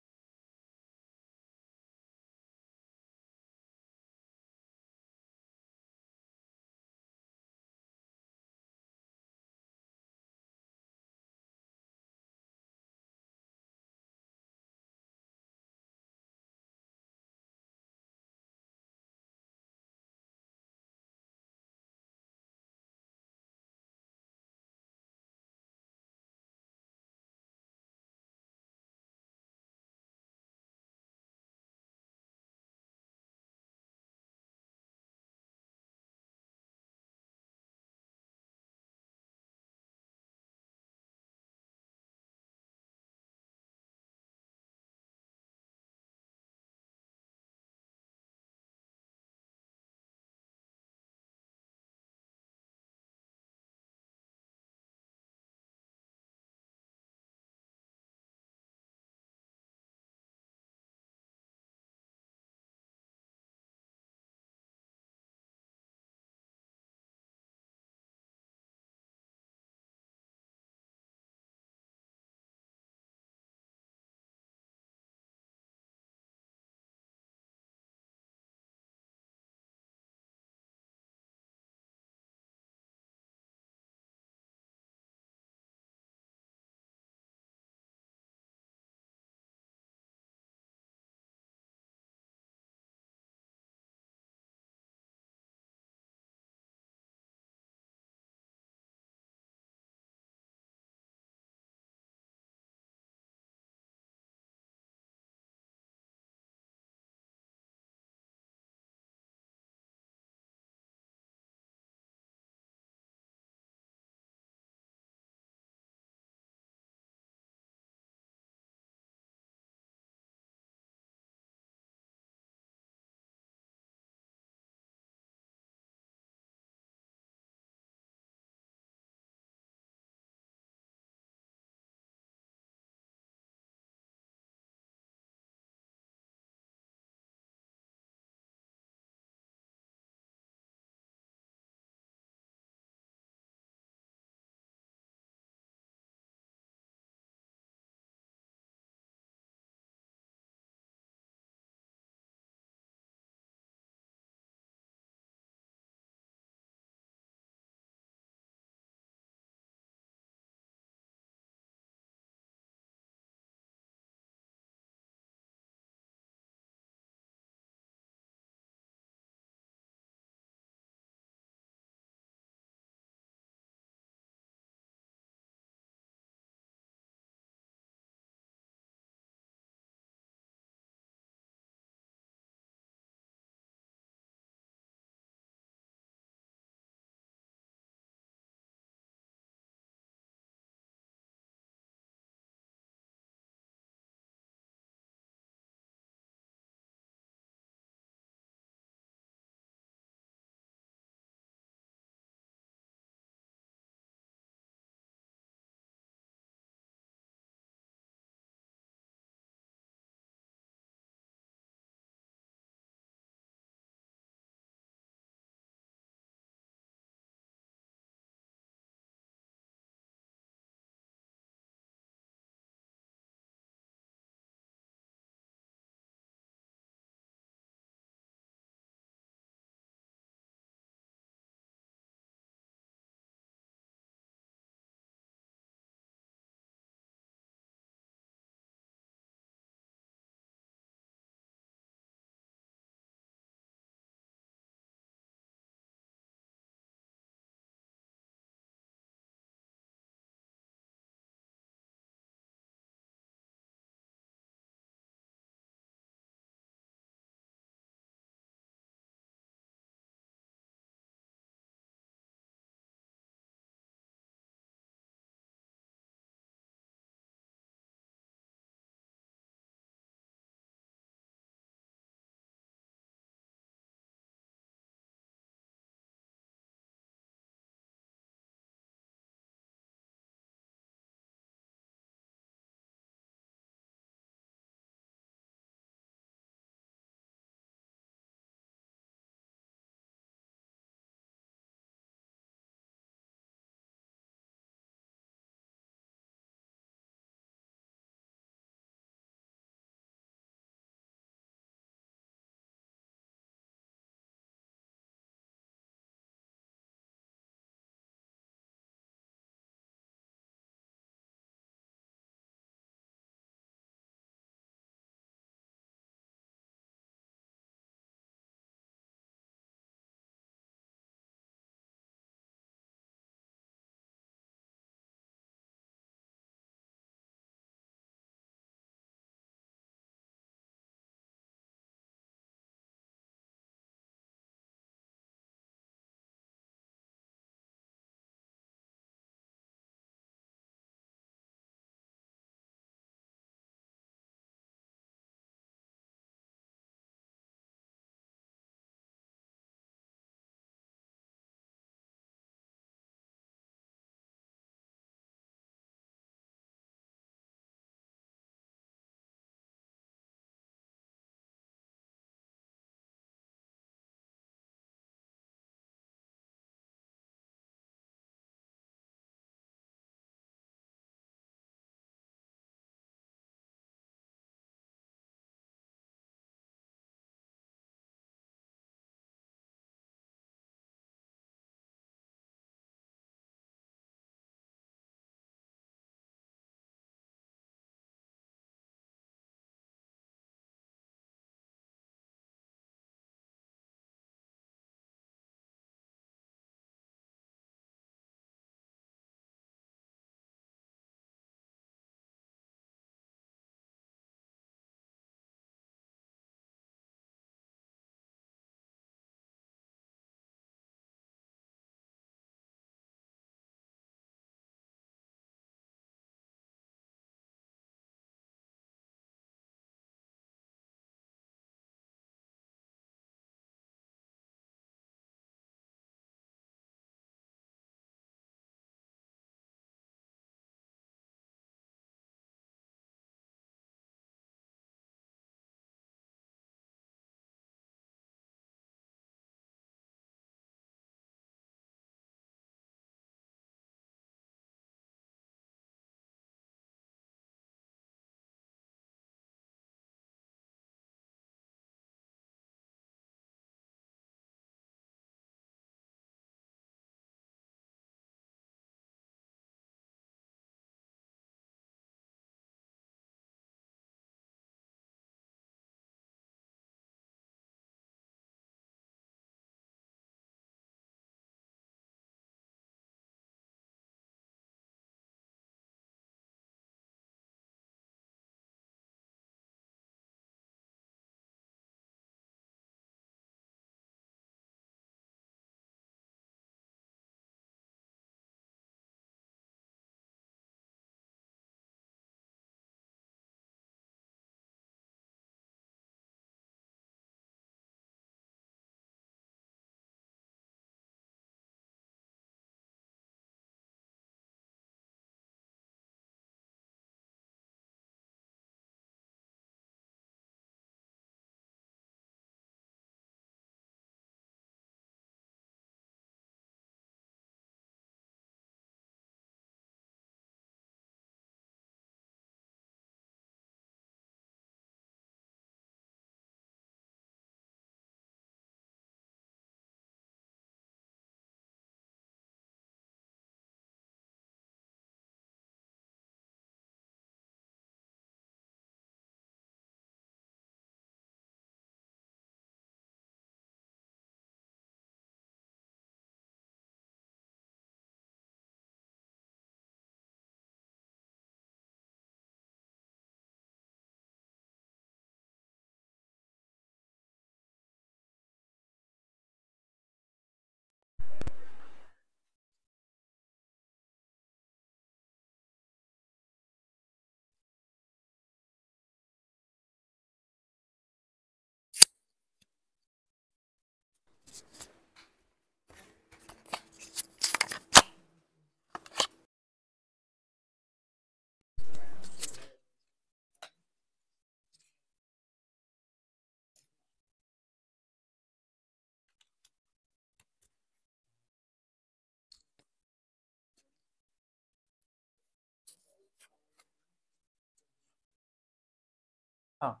हाँ,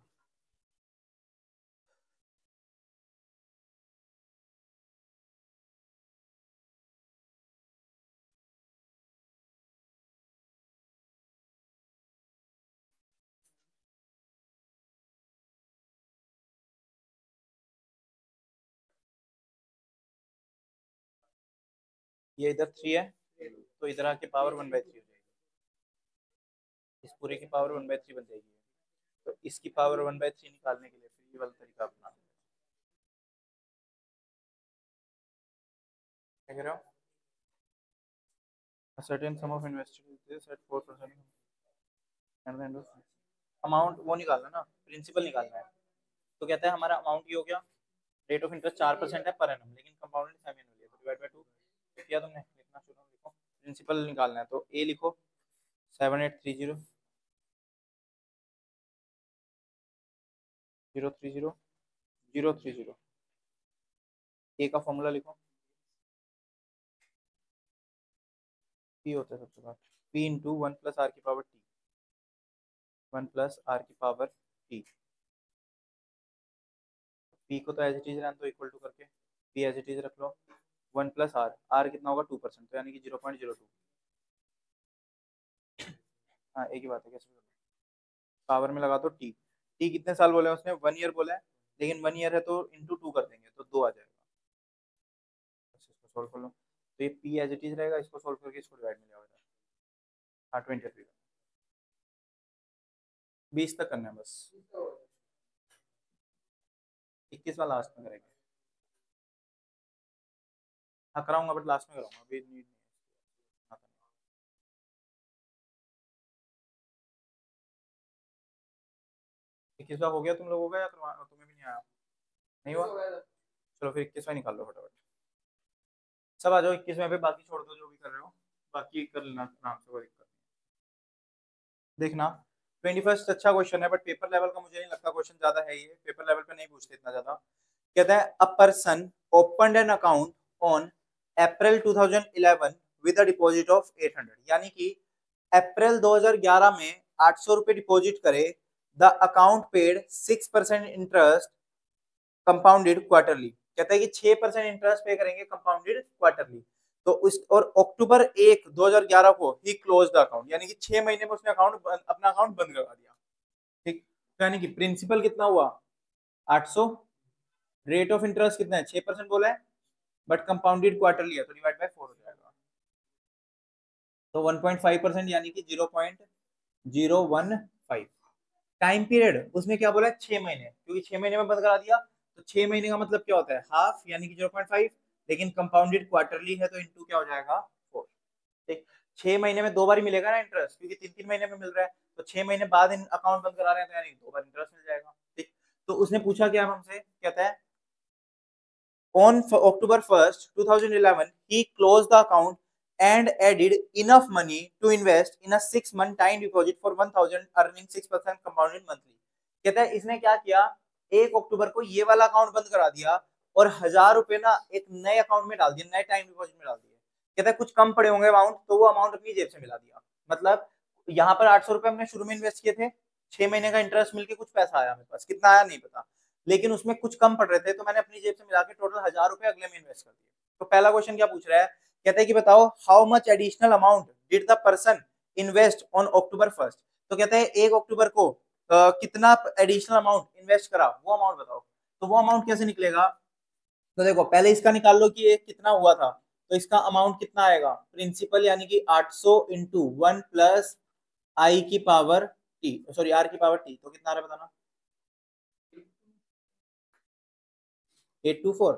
ये इधर 3 है तो इधर आके पावर 1/3 हो जाएगी, इस पूरे की पावर 1/3 बन जाएगी। तो इसकी पावर 1/3 निकालने के लिए फिर ये वाला तरीका अपना, क्या कह रहे हो? A certain sum of invested is at 4% and then amount वो निकालना ना, प्रिंसिपल निकालना है। तो कहता है हमारा अमाउंट ये हो गया, रेट ऑफ इंटरेस्ट 4% है पर एनम, लेकिन कंपाउंडेड सेमी एनुअली है तो डिवाइड बाय 2 किया तुमने, लिखना शुरू लिखो, प्रिंसिपल निकालना है तो ए लिखो 7830 030 030, ए का फॉर्मूला लिखो, पी होता है सबसे बात, पी इंटू 1 प्लस आर की पावर टी, 1 प्लस आर की पावर टी, पी को तो एज इट इज रहने दो इक्वल टू करके, पी एज इट इज रख लो, 1 प्लस आर, आर कितना होगा 2%, तो यानी कि 0.02, हाँ एक ही बात है, कैसे पावर में लगा दो टी, टी कितने साल बोले उसने, 1 ईयर बोला है, लेकिन 1 ईयर है तो इंटू 2 कर देंगे तो 2 आ जाएगा। इसको सोल्व कर लो, तो ये पी एज इट इज रहेगा, इसको सोल्व करके इसको डिवाइड में जाएगा, हाँ 23, 20 तक करना है बस, 21वां लास्ट में करेंगे, हाँ कराऊंगा बट लास्ट में कराऊंगा, अभी नीड नहीं है। 21वां हो गया तुम लोगों का या तुम्हें भी नहीं आया? नहीं हुआ, चलो फिर 21वां निकाल लो फटाफट, सब आ जाओ 21वें पे, बाकी छोड़ दो जो भी कर रहे हो, बाकी कर लेना आराम से, कोई दिक्कत नहीं। देखना 21 अच्छा क्वेश्चन है बट पेपर लेवल का मुझे नहीं लगता क्वेश्चन ज्यादा है, ये पेपर लेवल पे नहीं पूछते इतना ज्यादा। कहता है a person opened an account on April 2011 with a deposit of 800, यानी कि अप्रैल 2011 में 800 रुपए डिपॉजिट करे, the account paid 6% interest compounded quarterly, कहता है कि 6% इंटरेस्ट पे करेंगे कंपाउंडेड क्वार्टरली, तो उस और अक्टूबर 1 2011 को ही क्लोज द अकाउंट, यानी कि 6 महीने में उसने अपना अकाउंट बंद करवा दिया, ठीक, तो यानी कि प्रिंसिपल कितना हुआ 800, रेट ऑफ इंटरेस्ट कितना है 6% बोला है, बट कंपाउंडेड क्वार्टरली है तो डिवाइड बाय 4 हो जाएगा, तो 1.5% यानी कि 0.015। टाइम पीरियड उसने क्या बोला है 6 महीने, क्योंकि 6 महीने में बंद करा दिया, तो 6 महीने का मतलब क्या होता है हाफ, यानी कि 0.5, लेकिन कंपाउंडेड क्वार्टरली है तो इंटू क्या हो जाएगा 4, ठीक। 6 महीने में 2 बार ही मिलेगा ना इंटरेस्ट, क्योंकि 3-3 महीने में मिल रहा है, तो 6 महीने बाद इन अकाउंट बंद करा रहे हैं तो यानी 2 बार इंटरेस्ट मिल जाएगा, ठीक। तो उसने पूछा क्या हमसे, कहता है on October 1st 2011 he closed the account and added enough money to invest in a 6-month time deposit for 1000 earning 6% compounded monthly। कहता है इसने क्या किया, 1 अक्टूबर को ये वाला अकाउंट बंद करा दिया और 1000 रुपए ना एक नए अकाउंट में डाल दिया, नए टाइम डिपॉजिट में डाल दिया, कहता है कुछ कम पड़े होंगे अमाउंट तो वो अमाउंट अपनी जेब से मिला दिया, मतलब यहाँ पर 800 रुपए हमने शुरू में इन्वेस्ट किए थे, 6 महीने का इंटरेस्ट मिलके कुछ पैसा आया मेरे पास, कितना आया नहीं पता, लेकिन उसमें कुछ कम पड़ रहे थे तो मैंने अपनी जेब से मिला के टोटल 1000 रुपए अगले में इन्वेस्ट कर दिए। तो पहला क्वेश्चन क्या पूछ रहा है, कहता है कि बताओ how much additional amount did the person invest on October 1st, तो कहता है 1 अक्टूबर को कितना एडिशनल अमाउंट इन्वेस्ट करा, वो अमाउंट बताओ, तो वो अमाउंट कैसे निकलेगा, तो देखो पहले इसका निकाल लो कि ये कितना हुआ था, तो इसका अमाउंट कितना आएगा, प्रिंसिपल यानी कि 800 इंटू 1 प्लस आई की पावर टी, सॉरी आर की पावर टी, तो कितना आ रहा है बताना, 824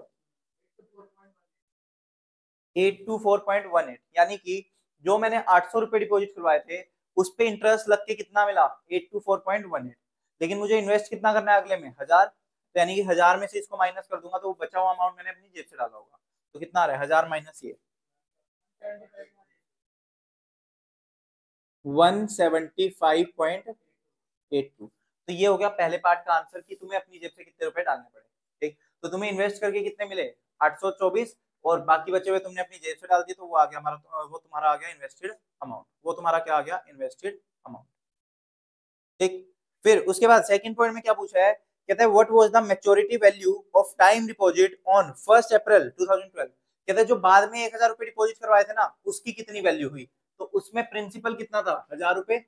824.18, यानी कि जो मैंने 800 रुपए डिपॉजिट करवाए थे उस पे इंटरेस्ट लग के कितना मिला 824.18, लेकिन मुझे इन्वेस्ट कितना करना है अगले में 1000, तो यानी कि 1000 में से इसको माइनस कर दूंगा तो वो बचा हुआ अमाउंट मैंने अपनी जेब से डाला होगा। तो कितना आ रहा है 1000 माइनस ये 175.82। तो ये हो गया पहले पार्ट का आंसर कि तुम्हें अपनी जेब से कितने रुपए डालने पड़े। ठीक, तो तुम्हें इन्वेस्ट करके कितने मिले 824, और बाकी बचे हुए तुमने अपनी जेब से डाल दिए, तो वो आ गया हमारा, वो तुम्हारा आ गया इन्वेस्टेड अमाउंट, वो तुम्हारा क्या आ गया इन्वेस्टेड अमाउंट। ठीक, फिर उसके बाद सेकंड पॉइंट में क्या पूछा है, कहता है what was the maturity value of time deposit on 1 अप्रैल 2012। कहता है जो बाद में 1000 रुपए डिपॉजिट करवाए थे ना उसकी कितनी वैल्यू हुई, तो उसमें प्रिंसिपल कितना था 1000 रुपए,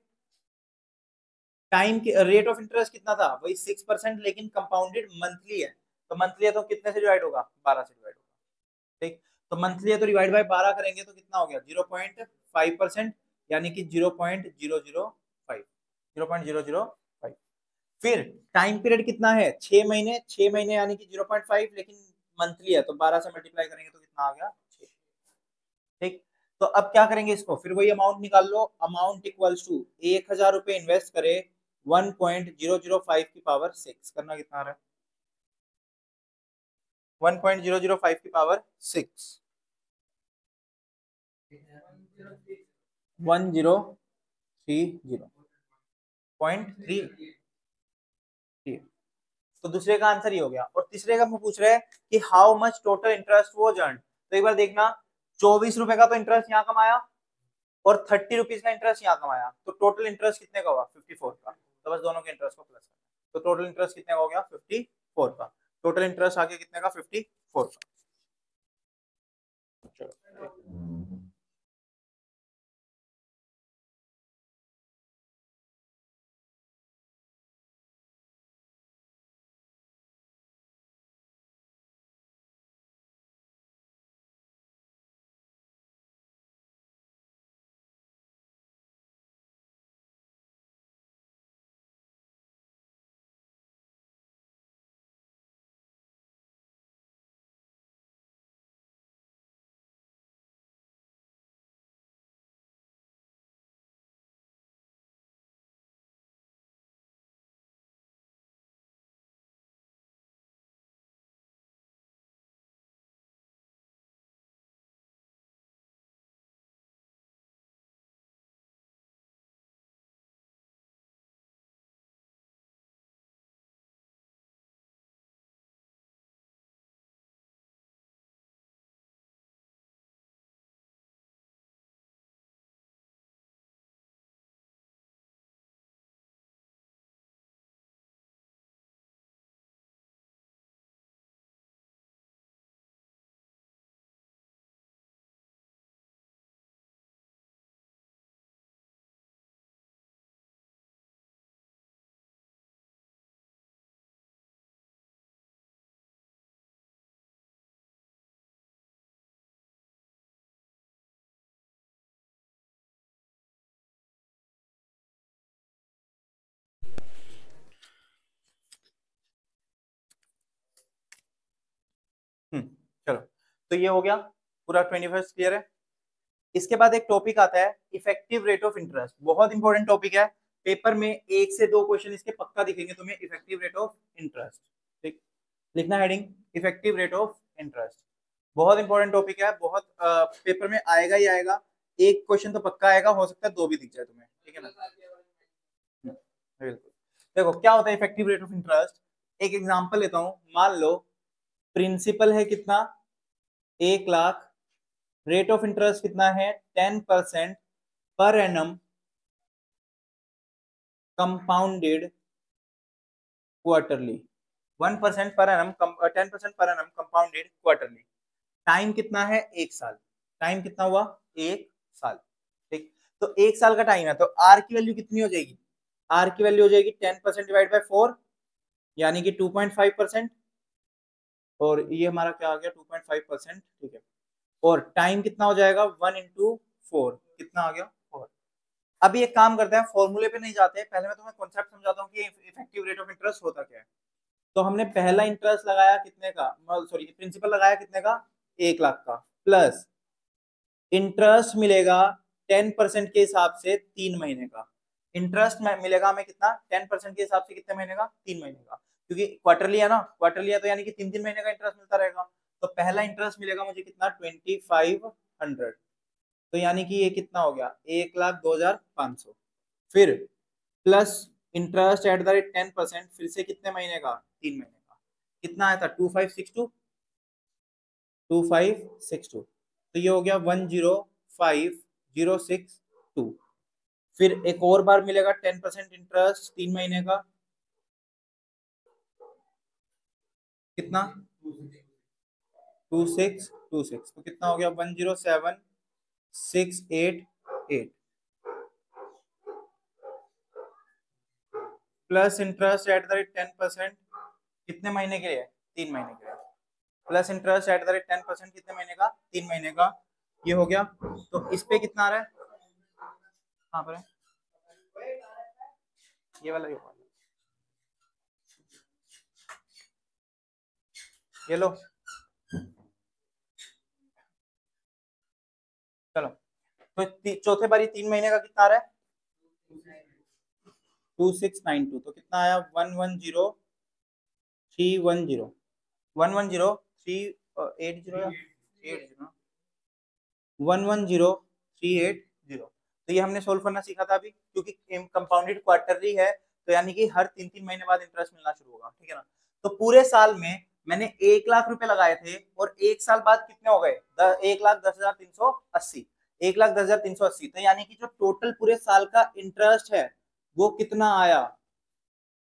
टाइम के रेट ऑफ इंटरेस्ट कितना था वही 6%, लेकिन कंपाउंडेड मंथली है, तो मंथली है तो कितने से डिवाइड होगा 12 से डिवाइड होगा। ठीक, तो मंथली है तो डिवाइड बाय 12 करेंगे तो कितना हो गया 0.5%, यानी कि 0.005, 0.005। फिर टाइम पीरियड कितना है 6 महीने, 6 महीने यानी कि 0.5, लेकिन मंथली है तो 12 से मल्टीप्लाई करेंगे तो कितना आ गया 6। ठीक, तो अब क्या करेंगे इसको, फिर वही अमाउंट निकाल लो, अमाउंट इक्वल्स टू 1000 रुपए इन्वेस्ट करे 1.005 की पावर 6 करना कितना आ रहा है 1.005 की पावर 6, 1030.3। तो दूसरे का आंसर ये हो गया। और तीसरे का मैं पूछ रहा है कि हाउ मच टोटल इंटरेस्ट वो अर्न, तो एक बार देखना 24 रुपए का तो इंटरेस्ट यहाँ कमाया और 30 रुपीज का इंटरेस्ट यहाँ कमाया, तो टोटल इंटरेस्ट कितने का हुआ 54 का, तो बस दोनों के इंटरेस्ट को प्लस करना, तो टोटल इंटरेस्ट कितने का हो गया 54 का, टोटल इंटरेस्ट आगे कितने का 54 का। चलो, तो ये हो गया पूरा 21 क्लियर है। इसके बाद एक टॉपिक आता है इफेक्टिव रेट ऑफ इंटरेस्ट, बहुत इंपॉर्टेंट टॉपिक है, पेपर में 1 से 2 क्वेश्चन इसके पक्का दिखेंगे तुम्हें, इफेक्टिव रेट ऑफ इंटरेस्ट। ठीक, लिखना heading effective rate of interest, बहुत इंपॉर्टेंट टॉपिक है, बहुत पेपर में आएगा ही आएगा, एक क्वेश्चन तो पक्का आएगा, हो सकता है 2 भी दिख जाए तुम्हें। ठीक है ना, बिल्कुल। देखो क्या होता है इफेक्टिव रेट ऑफ इंटरेस्ट, एक एग्जांपल लेता हूं, मान लो प्रिंसिपल है कितना 1,00,000, रेट ऑफ इंटरेस्ट कितना है 10% per annum compounded quarterly, 1% per annum 10% per annum compounded quarterly, time कितना है 1 साल, टाइम कितना हुआ 1 साल। ठीक, तो 1 साल का टाइम है, तो आर की वैल्यू कितनी हो जाएगी, आर की वैल्यू हो जाएगी 10% डिवाइड बाय 4 यानी कि 2.5%, और ये हमारा क्या आ गया 2.5%। ठीक है, और टाइम कितना हो जाएगा 1 इंटू 4 कितना आ गया 4। अभी एक काम करते हैं, फॉर्मूले पे नहीं जाते, पहले मैं तुम्हें कॉन्सेप्ट समझाता हूँ कि इफेक्टिव रेट ऑफ इंटरेस्ट होता क्या है। तो हमने पहला इंटरेस्ट लगाया कितने का, सॉरी प्रिंसिपल लगाया कितने का 1,00,000 का, प्लस इंटरेस्ट मिलेगा 10% के हिसाब से 3 महीने का, इंटरेस्ट मिलेगा हमें कितना 10% के हिसाब से कितने महीने का 3 महीने का, क्योंकि क्वार्टरली है ना, क्वार्टरली है तो यानी कि 3 महीने का इंटरेस्ट मिलता रहेगा। तो पहला इंटरेस्ट मिलेगा मुझे कितना, 2500। तो यानी कि ये कितना हो गया, 1,02,500। फिर plus interest at the rate 10%, फिर से कितने महीने का, 3 महीने का। कितना आया था, 2562। तो ये हो गया 105,062। फिर एक और बार मिलेगा 10% इंटरेस्ट 3 महीने का, कितना, 2626। तो कितना हो गया, 107,688 plus interest at the rate 10%, कितने महीने के लिए, 3 महीने के लिए। Plus interest at the rate 10% कितने महीने का, 3 महीने का। ये हो गया। तो इस पे कितना आ रहा है, कहाँ पर है, ये वाला, ये लो, चलो। तो चौथे बारी 3 महीने का कितना आ रहा है, 2692। तो कितना आया, 110310, 110380 या 80, 110380। तो ये हमने सोल्व करना सीखा था अभी, क्योंकि कंपाउंडेड क्वार्टरली है, तो यानी कि हर 3 महीने बाद इंटरेस्ट मिलना शुरू होगा, ठीक है ना। तो पूरे साल में मैंने 1 लाख रुपए लगाए थे, और 1 साल बाद कितने हो गए, 1,10,380। 1,10,380। तो यानी कि जो टोटल पूरे साल का इंटरेस्ट है वो कितना आया,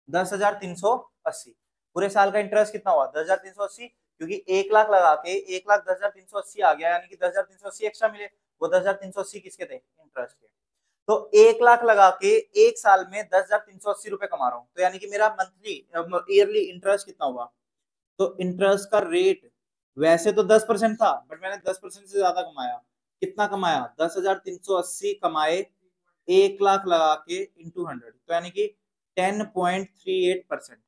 10,380। पूरे साल का इंटरेस्ट कितना हुआ, 10,380, क्योंकि 1 लाख लगा के 1,10,380 आ गया, यानी कि 10,380 एक्स्ट्रा मिले। वो 10,380 किसके थे, इंटरेस्ट के। तो 1 लाख लगा के 1 साल में 10,380 रुपए कमा रहा हूँ, तो यानी कि मेरा मंथली ईयरली इंटरेस्ट कितना हुआ। तो इंटरेस्ट का रेट वैसे तो 10% था, बट मैंने 10% से ज्यादा कमाया। कितना कमाया, 10,380 कमाए 1 लाख लगा के इंटू 100, तो यानी कि 10.38%।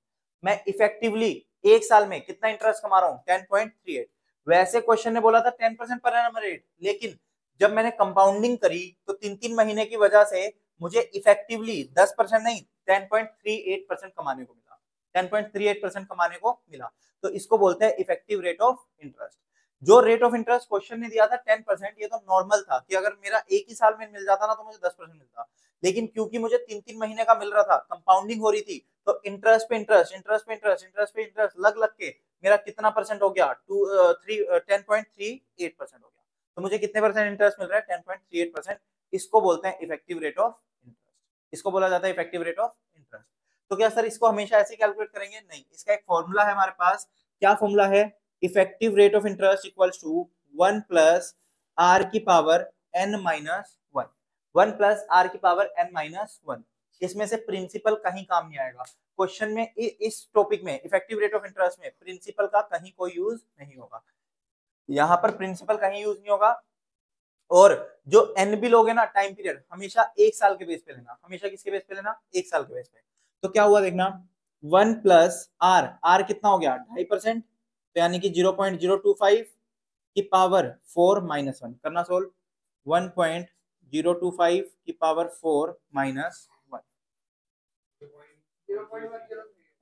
मैं इफेक्टिवली 1 साल में कितना इंटरेस्ट कमा रहा हूँ, 10.38। वैसे क्वेश्चन ने बोला था 10% पर एनम रेट, लेकिन जब मैंने कंपाउंडिंग करी तो 3 महीने की वजह से मुझे इफेक्टिवली 10% नहीं, 10.38% कमाने को मिला। 10.38% कमाने को मिला। तो इसको बोलते हैं इफेक्टिव रेट ऑफ इंटरेस्ट। जो रेट ऑफ इंटरेस्ट क्वेश्चन ने दिया था 10%, ये तो नॉर्मल था कि अगर मेरा एक ही साल में मिल जाता ना तो मुझे 10% मिलता। लेकिन क्योंकि मुझे 3 महीने का मिल रहा था, कंपाउंडिंग हो रही थी, तो इंटरेस्ट पे इंटरेस्ट, इंटरेस्ट पे इंटरेस्ट, इंटरेस्ट पे इंटरेस्ट लग लग के मेरा कितना परसेंट हो गया, 10.38% हो गया। तो मुझे कितने परसेंट इंटरेस्ट मिल रहा है, 10.38%। इसको बोलते हैं इफेक्टिव रेट ऑफ इंटरेस्ट। इसको बोला जाता है इफेक्टिव रेट ऑफ इंटरेस्ट। तो क्या सर इसको हमेशा ऐसे कैलकुलेट करेंगे, नहीं, इसका एक फॉर्मूला है हमारे पास। क्या फॉर्मूला है, effective rate of interest equals to 1 plus R की power n minus 1। 1 plus R की पावर n माइनस 1। इसमें से प्रिंसिपल कहीं काम नहीं आएगा क्वेश्चन में। इस टॉपिक में इफेक्टिव रेट ऑफ इंटरेस्ट में प्रिंसिपल का कहीं कोई यूज नहीं होगा, यहाँ पर प्रिंसिपल कहीं यूज नहीं होगा। और जो एन भी लोगे ना, टाइम पीरियड हमेशा 1 साल के बेस पे लेना, हमेशा किसके बेस पे लेना, 1 साल के बेस पे। तो क्या हुआ देखना, 1 प्लस आर, आर कितना हो गया, 2.5%, तो यानी कि 0.025 की पावर 4 माइनस 1 करना सोल्व। 1.025 की पावर 4 माइनस 1,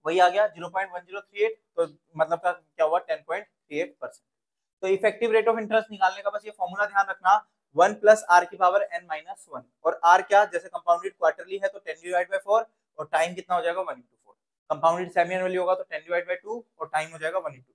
वही आ गया 0.1038। तो मतलब का क्या हुआ, 10.38%। तो इफेक्टिव रेट ऑफ इंटरेस्ट निकालने का बस ये फॉर्मूला ध्यान रखना, 1 प्लस आर की पावर n माइनस 1। और आर क्या, जैसे कंपाउंडेड क्वार्टरली है तो 10 डिवाइड बाय 4, और टाइम कितना हो जाएगा, 1/4। कंपाउंडेड सेमी एनुअली होगा तो 10 डिवाइड बाय 2, और टाइम हो जाएगा 1/2।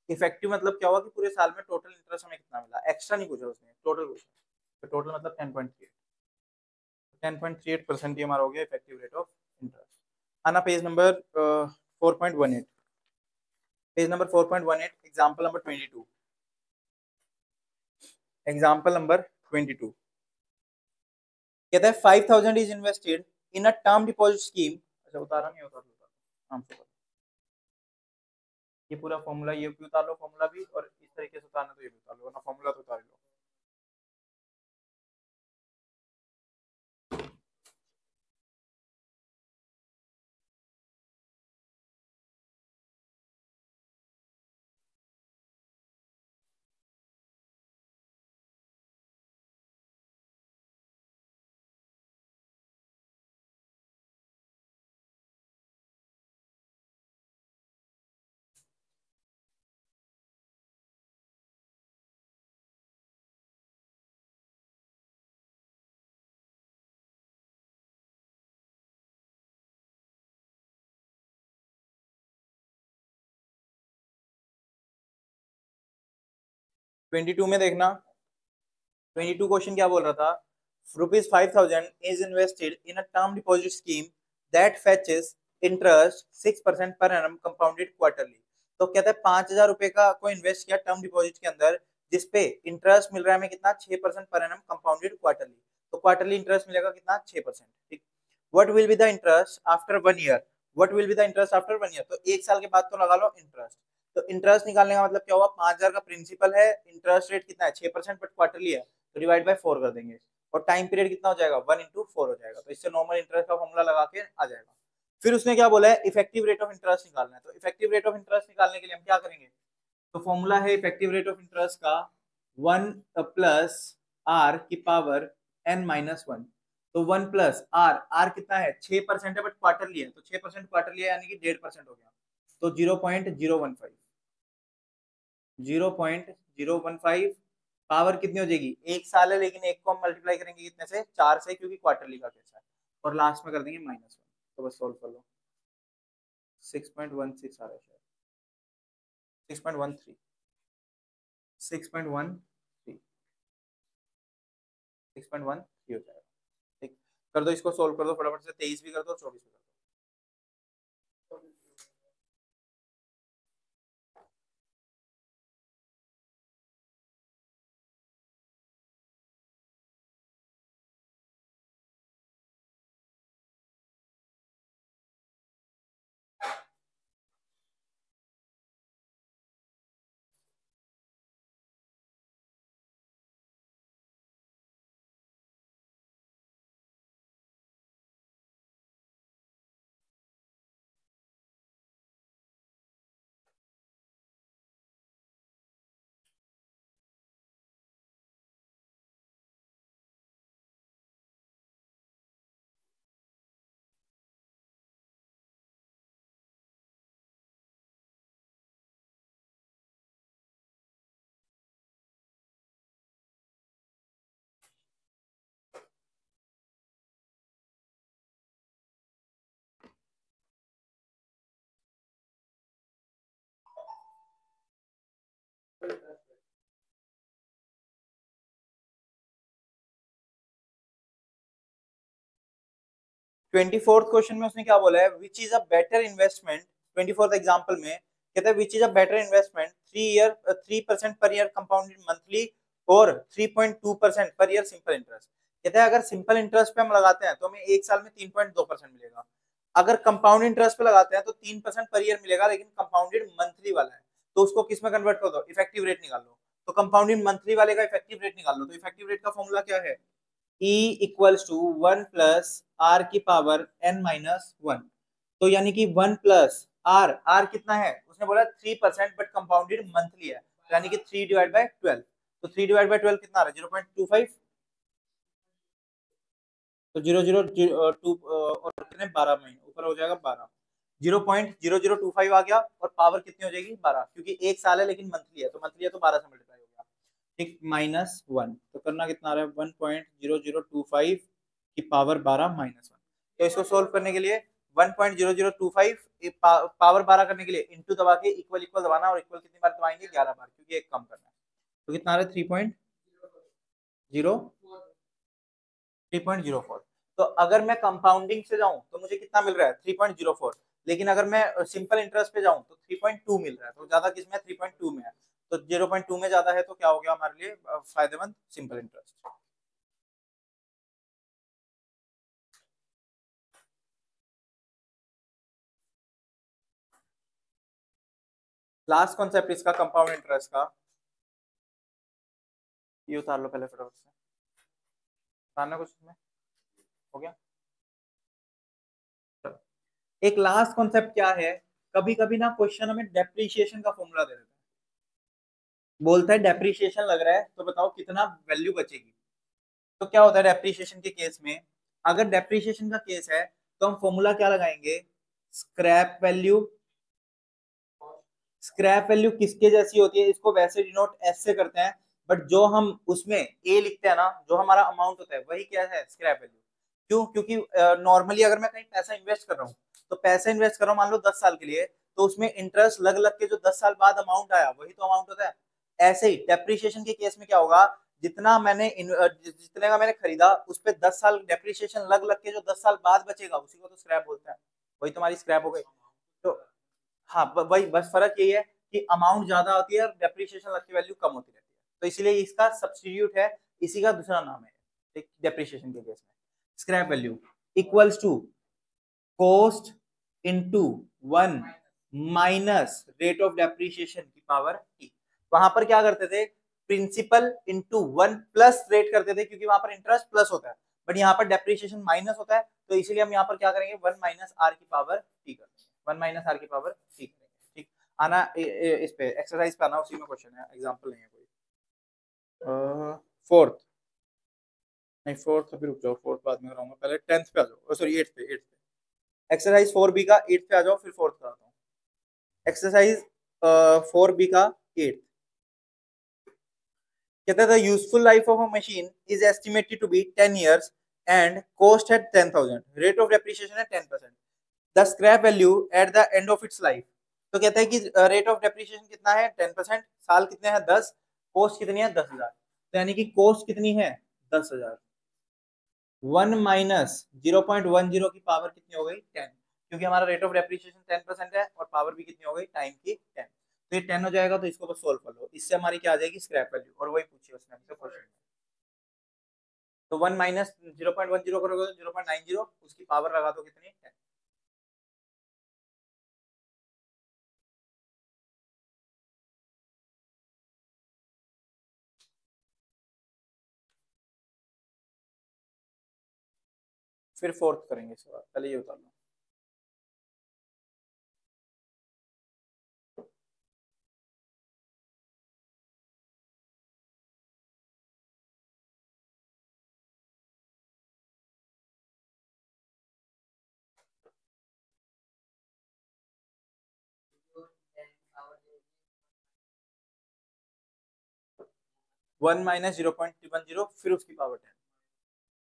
इफेक्टिव मतलब क्या हुआ कि पूरे साल में टोटल इंटरेस्ट हमें कितना मिला, एक्स्ट्रा नहीं पूछा उसने, टोटल पूछा। तो टोटल मतलब 10.38% ये हमारा हो गया इफेक्टिव रेट ऑफ इंटरेस्ट। आना page number 4.18, page number 4.18, example number 22। Example number 22 कहता है 5,000 is invested in a term deposit scheme, अच्छा उतारा नहीं, उतार लो, आराम से ये पूरा फॉर्मूला, ये भी उतार लो फॉर्मूला भी, और इस तरीके से उतारना तो ये भी उतार लो, वरना फॉर्मूला तो उतार लो। 22 में देखना, 22 क्वेश्चन क्या बोल रहा था, ₹5,000 is invested in a term deposit scheme that फेचेस interest 6% per annum compounded quarterly. तो कहता है 5,000 रुपए का कोई इन्वेस्ट किया टर्म डिपॉजिट के अंदर, जिसपे इंटरेस्ट मिल रहा है हमें कितना, 6% पर एनम कंपाउंडेड क्वार्टरली। तो क्वार्टरली इंटरेस्ट मिलेगा कितना, 6%। ठीक, what will be the interest after 1 year, what will be the interest after 1 year, तो 1 साल के बाद तो लगा लो इंटरेस्ट। तो इंटरेस्ट निकालने का मतलब क्या हुआ, 5,000 का प्रिंसिपल है, इंटरेस्ट रेट कितना है 6%, बट क्वार्टरली है तो डिवाइड बाय 4 कर देंगे, और टाइम पीरियड कितना हो जाएगा 1 into 4 हो जाएगा, तो इससे नॉर्मल इंटरेस्ट का फॉर्मूला लगा के आ जाएगा। फिर उसने क्या बोला है, इफेक्टिव रेट ऑफ इंटरेस्ट निकालना है, तो इफेक्टिव रेट ऑफ इंटरेस्ट निकालने के लिए हम क्या करेंगे, तो फॉर्मूला है इफेक्टिव रेट ऑफ इंटरेस्ट का 1 + r⁻n−1। तो 1 + r कितना है 6% है, बट क्वार्टरली है, तो 6% क्वार्टरली है यानी कि 1.5% हो गया, तो 0.015, 0.015 पावर कितनी हो जाएगी, 1 साल है लेकिन एक को हम मल्टीप्लाई करेंगे कितने से, 4 से, क्योंकि क्वार्टरली का केस है, और लास्ट में कर देंगे -1, तो बस सोल्व कर लो। 6.16 आ रहा है शायद, 6.13, 6.13, 6.13 हो जाएगा। ठीक, कर दो इसको, सोल्व कर दो फटाफट से, 23 भी कर दो, 24 भी कर दो। 24th क्वेश्चन में उसने क्या बोला है, which is a better investment, 24th example में कहता है which is a better investment, 3% per year compounded monthly, और 3.2% पर ईयर सिंपल इंटरेस्ट। कहता है अगर सिंपल इंटरेस्ट पे हम लगाते हैं तो हमें 1 साल में 3.2% मिलेगा, अगर कंपाउंड इंटरेस्ट पे लगाते हैं तो 3% पर ईयर मिलेगा, लेकिन कंपाउंडेड मंथली वाला है, तो उसको किस में कन्वर्ट कर दो, इफेक्टिव रेट निकाल लो। तो कंपाउंडेड मंथली वाले का इफेक्टिव रेट निकाल लो, तो इफेक्टिव रेट का फॉर्मूला क्या है, E इक्वल्स टू 1 + r⁻n−1। तो यानी कि 1 + r कितना है, उसने बोला 3%, बट कंपाउंडेड मंथली है, यानी कि 3/12, तो 3/12 कितना आ रहा है 0.25, तो 0.002 और कितने 12 महीने ऊपर हो जाएगा 12, 0.0025 आ गया, और पावर कितनी हो जाएगी 12, क्योंकि 1 साल है लेकिन मंथली है, तो मंथली है तो 12 से मल्टीप्लाई हो गया। ठीक, -1, तो करना कितना आ रहा है 1.0025 की पावर 12 -1। तो इसको सोल्व करने के लिए 1.0025 पावर 12 करने के लिए इंटू दबा के इक्वल इक्वल दबाना, और इक्वल कितनी बार दबाएंगे 11 बार, क्योंकि एक कम करना है। तो कितना आ रहा है 3.04। तो अगर मैं कंपाउंडिंग से जाऊं तो मुझे कितना मिल रहा है 3.04, लेकिन अगर मैं सिंपल इंटरेस्ट पे जाऊं तो 3.2 मिल रहा है, तो ज्यादा किसमें 3.2 में है, तो 0.2 में ज्यादा है, तो क्या हो गया हमारे लिए फायदेमंद, सिंपल इंटरेस्ट। लास्ट कॉन्सेप्ट इसका कंपाउंड इंटरेस्ट का, ये उतार लो पहले फटाफट से, उतारना कुछ इसमें हो गया। एक लास्ट कॉन्सेप्ट क्या है, कभी कभी ना क्वेश्चन हमें डेप्रिसिएशन का फॉर्मूला दे देता है, बोलता है डेप्रिसिएशन लग रहा है तो बताओ कितना वैल्यू बचेगी। तो क्या होता है डेप्रिसिएशन के केस में, अगर डेप्रिसिएशन का केस है तो हम फॉर्मूला क्या लगाएंगे, स्क्रैप वैल्यू। स्क्रैप वैल्यू किसके जैसी होती है, इसको वैसे डिनोट एस से करते हैं, बट जो हम उसमें ए लिखते हैं ना, जो हमारा अमाउंट होता है वही क्या है, स्क्रैप वैल्यू। क्यों, क्योंकि नॉर्मली अगर मैं कहीं पैसा इन्वेस्ट कर रहा हूँ, तो पैसा इन्वेस्ट कर रहा हूँ मान लो 10 साल के लिए, तो उसमें इंटरेस्ट लग लग के जो 10 साल बाद अमाउंट आया वही तो अमाउंट होता है। ऐसे ही डेप्रिसिएशन के केस में क्या होगा, जितना मैंने जितने का मैंने खरीदा उस पर 10 साल डेप्रिसिएशन लग लग के जो 10 साल बाद बचेगा उसी को तो स्क्रैप बोलते हैं, वही तुम्हारी स्क्रैप हो गई। तो हाँ वही बस फर्क यही है कि अमाउंट ज्यादा होती है और डेप्रिसिएशन की वैल्यू कम होती रहती है, तो इसीलिए इसका सब्स्टिट्यूट है, इसी का दूसरा नाम है डेप्रिसिएशन के केस में। Scrap value equals to cost into 1 minus rate of depreciation की पावर टी। वहां पर क्या करते थे, प्रिंसिपल इनटू 1 प्लस रेट करते थे, क्योंकि वहां पर इंटरेस्ट प्लस होता है, बट यहाँ पर डेप्रिसिएशन माइनस होता है, तो इसीलिए हम यहाँ पर क्या करेंगे, 1 माइनस आर की पावर टी करेंगे, 1 माइनस आर की पावर टी करेंगे। ठीक आना इस पे एक्सरसाइज पे आना, उसी में क्वेश्चन है, एग्जांपल नहीं है कोई। फोर्थ नहीं, फोर्थ अभी रुक जाओ, फोर्थ बाद में कराऊंगा, पहले 10th पे आ जाओ, सॉरी 8th पे, 8th पे एक्सरसाइज 4 बी का 8th पे आ जाओ, फिर फोर्थ कराता हूँ। एक्सरसाइज 4 बी का 8th कहता है, the useful life of a machine is estimated to be 10 years and cost at 10,000, rate of depreciation है 10%, the scrap value at the end of its life. तो कहता है कि रेट ऑफ डेप्रिसिएशन कितना है 10%, साल कितने हैं 10, कॉस्ट कितनी है 10,000, तो यानी कि कॉस्ट कितनी है 10,000, 1 माइनस 0.10 की पावर कितनी हो गई 10, क्योंकि हमारा रेट ऑफ डेप्रिसिएशन 10% है और पावर भी कितनी हो गई टाइम की 10, तो ये 10 हो जाएगा, तो इसको बस सोल्व कर लो, इससे हमारी क्या आ जाएगी स्क्रैप वैल्यू, और वही पूछी उसने हमसे क्वेश्चन। तो 1 माइनस 0.10 करोगे तो 0.90, उसकी पावर लगा दो कितनी 10। फिर फोर्थ करेंगे इसके बाद, पहले ये उतार लो। वन माइनस 0.10, फिर उसकी पावर 10,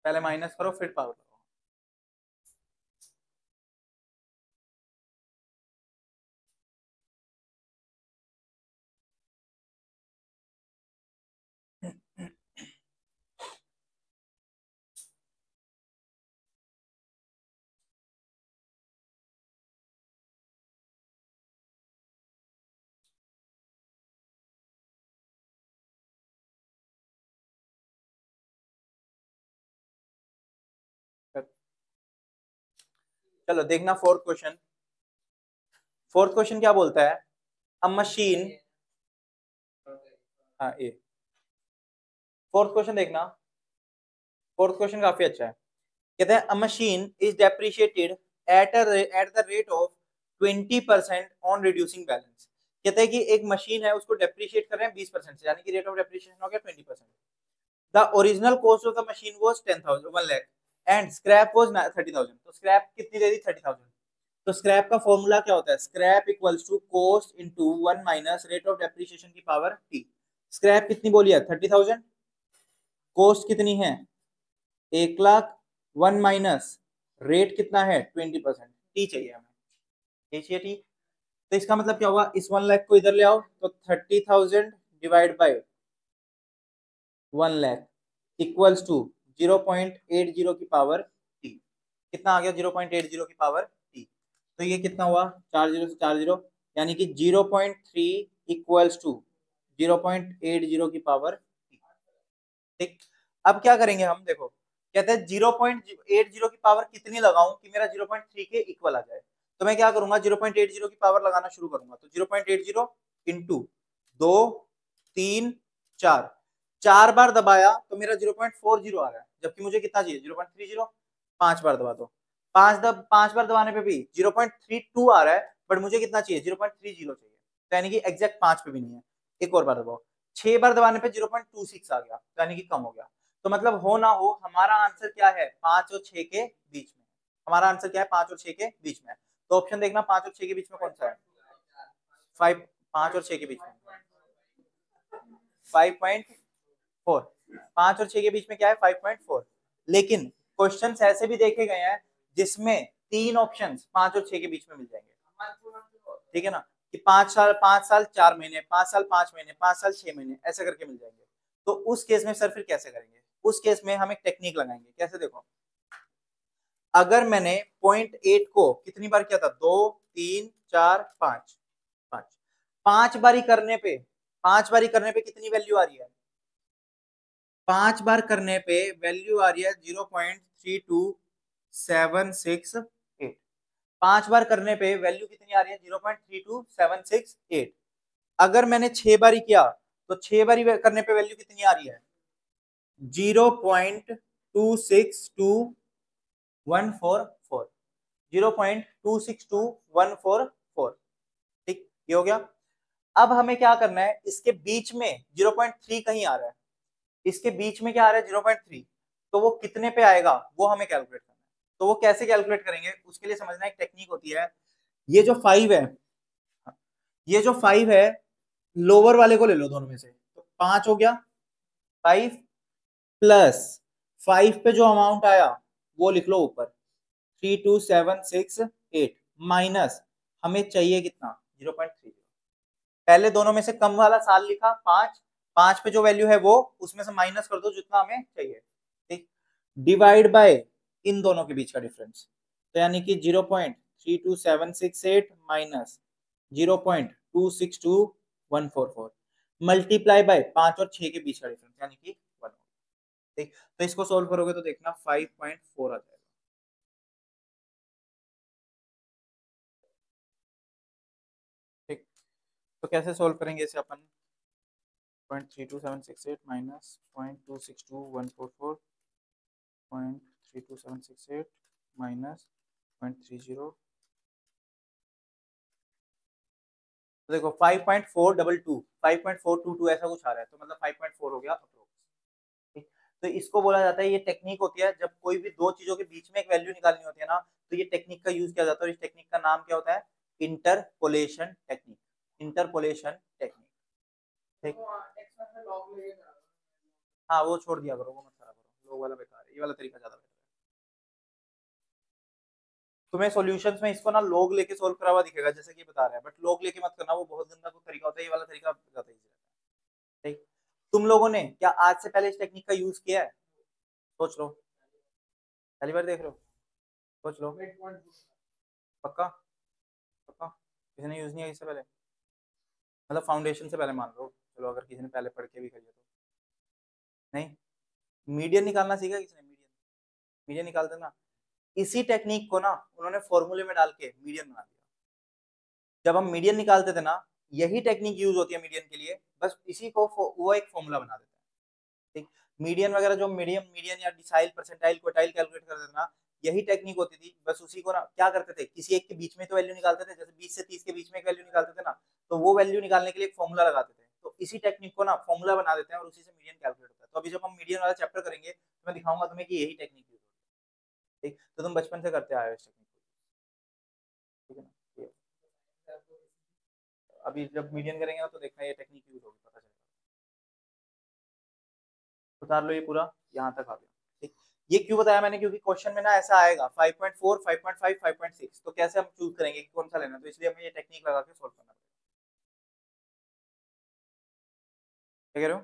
पहले माइनस करो फिर पावर लगाओ। चलो देखना फोर्थ क्वेश्चन। फोर्थ क्वेश्चन क्या बोलता है, अ मशीन, हाँ ए, फोर्थ क्वेश्चन देखना, फोर्थ क्वेश्चन काफी अच्छा है। कहते हैं अ machine is depreciated at the rate of 20% on reducing balance. कहते हैं कि एक मशीन है उसको डेप्रिशिएट कर रहे हैं 20% से, यानी कि रेट ऑफ डेप्रिशिएशन हो गया 20%। The original cost of the machine was 10,000 1 lakh and scrap was 30,000, तो स्क्रैप कितनी दे दी 30,000। तो स्क्रैप का फॉर्मूला क्या होता है, scrap equals to cost into 1 minus rate of depreciation की पावर टी। स्क्रैप कितनी बोली है 30,000, कॉस्ट कितनी है 1 लाख, 1 माइनस रेट कितना है 20%, टी चाहिए हमें, टी चाहिए टी। तो इसका मतलब क्या हुआ, इस 1 लाख को इधर ले आओ, तो 30,000 divide by 1 lakh equals to 0.80 की पावर टी। कितना आ गया 0.80 की पावर टी, तो ये कितना हुआ 4 जीरो से 4 जीरो, यानी कि 0.3 इक्वल्स टू 0.80 की पावर टी। ठीक, अब क्या करेंगे हम, देखो कहते हैं 0.80 की पावर कितनी लगाऊं कि मेरा 0.3 के इक्वल आ जाए, तो मैं क्या करूंगा 0.80 की पावर लगाना शुरू करूंगा, तो 0.80 इंटू 2 3 4, 4 बार दबाया तो मेरा 0.40 आ रहा है, जबकि मुझे कितना चाहिए 0.30। 5 बार दबा दो, 5 बार दबाने पे भी 0.32 आ रहा है, बट मुझे कितना चाहिए 0.30 चाहिए, तो यानी कि एग्जैक्ट 5 पे भी नहीं है। एक और बार दबाओ, 6 बार दबाने पे 0.26 आ गया, तो यानी कि कम हो गया। तो मतलब हो ना हो हमारा आंसर क्या है 5 और 6 के बीच में। हमारा आंसर क्या है 5 और 6 के बीच में। तो ऑप्शन देखना 5 और 6 के बीच में कौन सा है, 5 और 6 के बीच में 5.4। 5 और 6 के बीच में क्या है 5.4। लेकिन क्वेश्चन ऐसे भी देखे गए हैं जिसमें 3 ऑप्शन 5 और 6 के बीच में मिल जाएंगे, ठीक है ना, कि 5 साल 4 महीने, 5 साल 5 महीने, 5 साल 6 महीने, ऐसे करके मिल जाएंगे। तो उस केस में सर फिर कैसे करेंगे, उस केस में हम एक टेक्निक लगाएंगे। कैसे, देखो अगर मैंने 0.8 को कितनी बार किया था 2 3 4 5, 5 बारी करने पे, 5 बारी करने पे कितनी वैल्यू आ रही है, 5 बार करने पे वैल्यू आ रही है 0.32768। 5 बार करने पे वैल्यू कितनी आ रही है 0.32768। अगर मैंने 6 बारी किया तो 6 बारी करने पे वैल्यू कितनी आ रही है 0.262144, 0.262144। ठीक, ये हो गया। अब हमें क्या करना है, इसके बीच में 0.3 कहीं आ रहा है, इसके बीच में क्या आ रहा है 0.3, तो वो कितने पे आएगा वो हमें कैलकुलेट करना है। तो वो कैसे कैलकुलेट करेंगे उसके लिए समझना एक टेक्निक होती है। ये जो 5 है, ये जो 5 है लोअर वाले को ले लो दोनों में से, तो 5 हो गया, 5 प्लस 5 पे जो अमाउंट आया वो लिख लो ऊपर 32768 माइनस हमें चाहिए कितना 0.30। पहले दोनों में से कम वाला साल लिखा 5, 5 पे जो वैल्यू है वो उसमें से माइनस कर दो जितना हमें चाहिए, ठीक, डिवाइड बाय इन दोनों के बीच का डिफरेंस, तो यानी कि 0.32768 माइनस 0.262144 मल्टीप्लाई बाय 5 और 6 के बीच का डिफरेंस यानी कि 1। ठीक, तो इसको सोल्व करोगे तो देखना 5.4 आ जाएगा। ठीक, तो कैसे सोल्व करेंगे इसे अपन, 0.32768 माइनस 0.262144, 0.32768 माइनस 0.30, तो देखो 5.422, 5.422 ऐसा कुछ आ रहा है, तो मतलब 5.4 हो गया अप्रोक्स। ठीक, तो इसको बोला जाता है, ये टेक्निक होती है जब कोई भी दो चीजों के बीच में एक वैल्यू निकालनी होती है ना, तो ये टेक्निक का यूज किया जाता है, और इस टेक्निक का नाम क्या होता है इंटरपोलेशन टेक्निक, इंटरपोलेशन टेक्निक। ठीक, हाँ वो छोड़ दिया करो, वो मत करा करो, लोग वाला बेकार है, ये वाला तरीका ज्यादा बेटर है। तुम्हें सॉल्यूशंस में इसको ना लोग लेके सोल्व करा हुआ दिखेगा जैसे कि बता रहा है, बट लोग लेके मत करना, वो बहुत गंदा कोई तरीका होता है, ये वाला तरीका ज्यादा इजी रहता है। ठीक, तुम लोगों ने क्या आज से पहले इस टेक्निक का यूज किया है, सोच लो, पहली बार देख रहे हो, सोच लो, पक्का, पक्का किसी ने यूज नहीं किया इससे पहले, मतलब फाउंडेशन से पहले मान लो, चलो अगर किसी ने पहले पढ़ के भी कर लिया तो, नहीं, मीडियन निकालना सीखा किसी ने, मीडियन, मीडियन निकालते ना, इसी टेक्निक को ना उन्होंने फॉर्मूले में डाल के मीडियन बना दिया। जब हम मीडियन निकालते थे ना, यही टेक्निक यूज होती है मीडियन के लिए, बस इसी को वो एक फॉर्मूला बना देते हैं। ठीक, मीडियन वगैरह जो मीडियम मीडियन या डिसाइल परसेंटाइल क्वार्टाइल कैलकुलेट करते थे ना, यही टेक्निक होती थी, बस उसी को ना क्या करते थे किसी एक के बीच में तो वैल्यू निकालते थे, जैसे 20 से 30 के बीच में एक वैल्यू निकालते थे ना, तो वो वैल्यू निकालने के लिए एक फॉर्मूला लगाते थे, तो इसी टेक्निक को ना फॉर्मूला बना देते हैं और उसी से मीडियन कैलकुलेट होता है। तो अभी जब हम मीडियन वाला चैप्टर करेंगे तो मैं दिखाऊंगा तुम्हें कि यही टेक्निक यूज होती है। ठीक, तो तुम बचपन से करते आए हो इस टेक्निक को, ठीक है ना, अभी जब मीडियन करेंगे तो देखना ये टेक्निक यूज होगी, पता चलेगा। उतार लो ये पूरा, यहाँ तक आ गया। ठीक, ये क्यों बताया मैंने, क्योंकि क्वेश्चन में ना ऐसा आएगा 5.4 5.5 5.6, तो कैसे हम चूज करेंगे कि कौन सा लेना, तो इसलिए हमें ये टेक्निक लगा के सोल्व करना पड़ेगा। क्या कह रहे हो,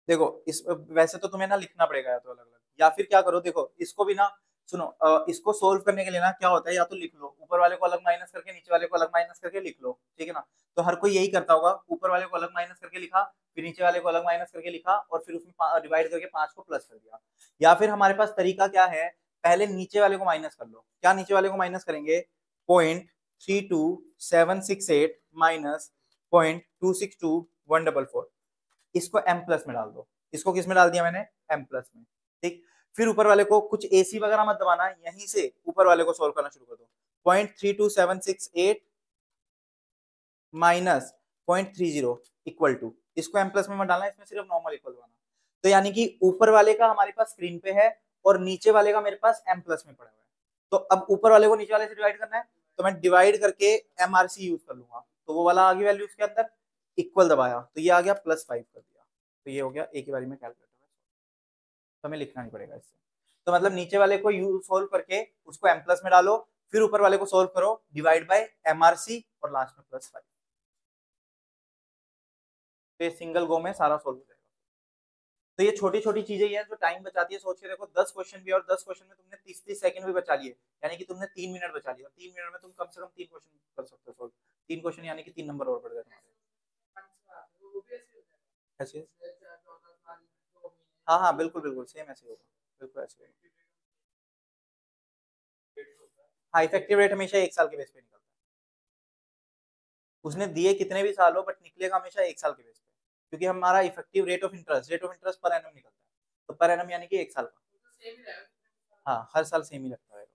देखो इस वैसे तो तुम्हें ना लिखना पड़ेगा या तो अलग अलग, या फिर क्या करो, देखो इसको भी ना सुनो, इसको सोल्व करने के लिए ना क्या होता है, या तो लिख लो ऊपर वाले को अलग माइनस करके, नीचे वाले को अलग माइनस करके लिख लो, ठीक है ना, तो हर कोई यही करता होगा, ऊपर वाले को अलग माइनस करके लिखा, फिर नीचे वाले को अलग माइनस करके लिखा, और फिर उसमें डिवाइड करके 5 को प्लस कर दिया। या फिर हमारे पास तरीका क्या है, पहले नीचे वाले को माइनस कर लो, क्या नीचे वाले को माइनस करेंगे, 0.32768 0.32768 माइनस 0.262144, इसको m प्लस में डाल दो। इसको किस में डाल दिया मैंने? m प्लस में। ठीक, फिर ऊपर वाले को कुछ एसी वगैरह मत दबाना, यहीं से ऊपर वाले को सोल्व करना शुरू कर दो। 0.32768 माइनस 0.30 इक्वल टू, इसको m प्लस में मत डालना, इसमें सिर्फ नॉर्मल इक्वल दबाना। तो यानी कि ऊपर वाले का हमारे पास स्क्रीन पे है और नीचे वाले का मेरे पास m प्लस में पड़ा हुआ है। तो अब ऊपर वाले को नीचे वाले से डिवाइड करना है, तो मैं डिवाइड करके एमआरसी यूज कर लूंगा, तो वो वाला आ गई वैल्यू उसके अंदर, इक्वल दबाया तो ये आ गया +5 कर दिया, तो ये हो गया एक ही बारी में कैलकुलेटर में, तो हमें लिखना नहीं पड़ेगा इससे। तो मतलब नीचे वाले को यू सोल्व करके उसको m प्लस में डालो, फिर ऊपर वाले को सोल्व करो, डिवाइड बाय एमआरसी और लास्ट में +5, तो ये सिंगल गो में सारा सोल्व हो जाएगा। तो ये छोटी छोटी चीजें हैं जो टाइम बचाती है। सोच के देखो 10 क्वेश्चन भी और 10 क्वेश्चन में तुमने 30-30 सेकंड भी बचा लिए, यानी कि तुमने 3 मिनट बचा लिया, 3 मिनट में तुम कम से कम 3 क्वेश्चन कर सकते हो सोल्व। 3 क्वेश्चन यानी कि 3 नंबर और बढ़ गए तुम्हारे। ऐसे, हाँ हाँ बिल्कुल बिल्कुल सेम ऐसे होगा, बिल्कुल ऐसे होगा। हाँ, इफेक्टिव रेट हमेशा 1 साल के बेस पे निकलता है, उसने दिए कितने भी साल हो बट निकलेगा हमेशा 1 साल के बेस पे, क्योंकि हमारा effective rate of interest per annum निकलता है, तो पर एनम यानी कि 1 साल का। हाँ, हर साल सेम ही लगता है।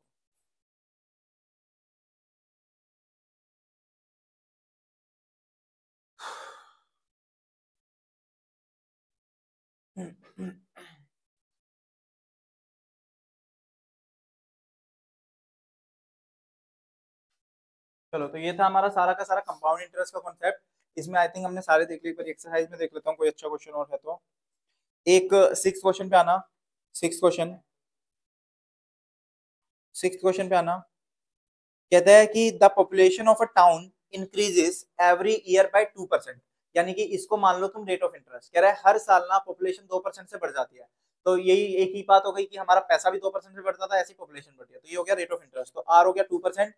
चलो, तो ये था हमारा सारा का सारा कंपाउंड इंटरेस्ट का कॉन्सेप्ट। इसमें आई थिंक हमने सारे देख लिए, पर एक्सरसाइज में देख लेता हूँ कोई अच्छा क्वेश्चन और है तो। एक 6 क्वेश्चन पे आना, 6 क्वेश्चन, 6 क्वेश्चन पे आना। कहता है कि the population of a town increases every year by 2%, यानी कि इसको मान लो तुम रेट ऑफ इंटरेस्ट, कह रहा है हर साल ना पॉपुलेशन 2% से बढ़ जाती है। तो यही एक ही बात हो गई कि हमारा पैसा भी 2% से बढ़ता था, ऐसी पॉपुलेशन बढ़ती है, तो ये हो गया रेट ऑफ इंटरेस्ट। तो आर हो गया 2%।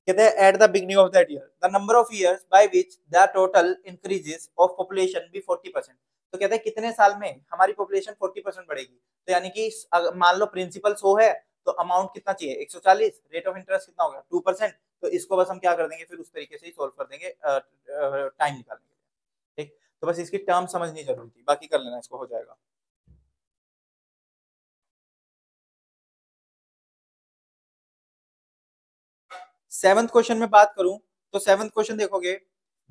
कहते हैं at the beginning of that year the number of years by which the total increases of population be 40%। तो कहते हैं कितने साल में हमारी पॉपुलेशन 40% बढ़ेगी, तो यानी कि मान लो प्रिंसिपल 100 है, तो अमाउंट कितना चाहिए? 140, रेट ऑफ इंटरेस्ट कितना होगा? 2%। तो इसको बस हम क्या कर देंगे, फिर उस तरीके से ही सोल्व कर देंगे टाइम निकालने के लिए। ठीक, तो बस इसकी टर्म समझनी जरूरी थी, बाकी कर लेना, इसको हो जाएगा। सेवंथ क्वेश्चन में बात करूं तो सेवंथ क्वेश्चन देखोगे,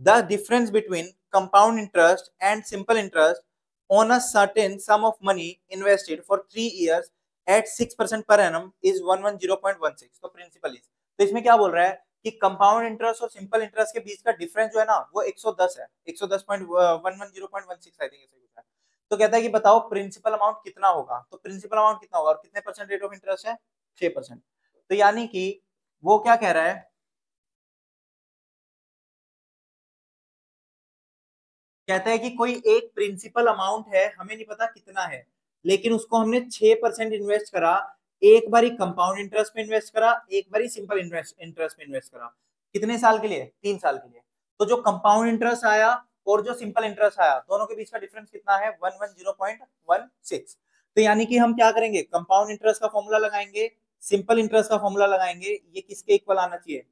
the difference between compound interest and simple interest on a certain sum of money invested for 3 years at 6% per annum is 110.16। तो प्रिंसिपल इज, तो इसमें क्या बोल रहा है कि कंपाउंड इंटरेस्ट और सिंपल इंटरेस्ट के बीच का डिफरेंस जो है ना वो 110 है, 110.110.16 आई थिंक ऐसे कुछ है। तो कहता है कि बताओ प्रिंसिपल अमाउंट कितना होगा, तो प्रिंसिपल अमाउंट कितना होगा और कितने परसेंट रेट ऑफ इंटरेस्ट है? 6%। तो यानी कि वो क्या कह रहा है, कहता है कि कोई एक प्रिंसिपल अमाउंट है, हमें नहीं पता कितना है, लेकिन उसको हमने 6% इन्वेस्ट करा, एक बारी कंपाउंड इंटरेस्ट में इन्वेस्ट करा, एक बारी सिंपल इंटरेस्ट में इन्वेस्ट करा। कितने साल के लिए? 3 साल के लिए। तो जो कंपाउंड इंटरेस्ट आया और जो सिंपल इंटरेस्ट आया, दोनों के बीच का डिफरेंस कितना है? 110.16। तो यानी कि हम क्या करेंगे, कंपाउंड इंटरेस्ट का फॉर्मूला लगाएंगे, सिंपल इंटरेस्ट का फॉर्मूला लगाएंगे, ये किसके इक्वल आना चाहिए?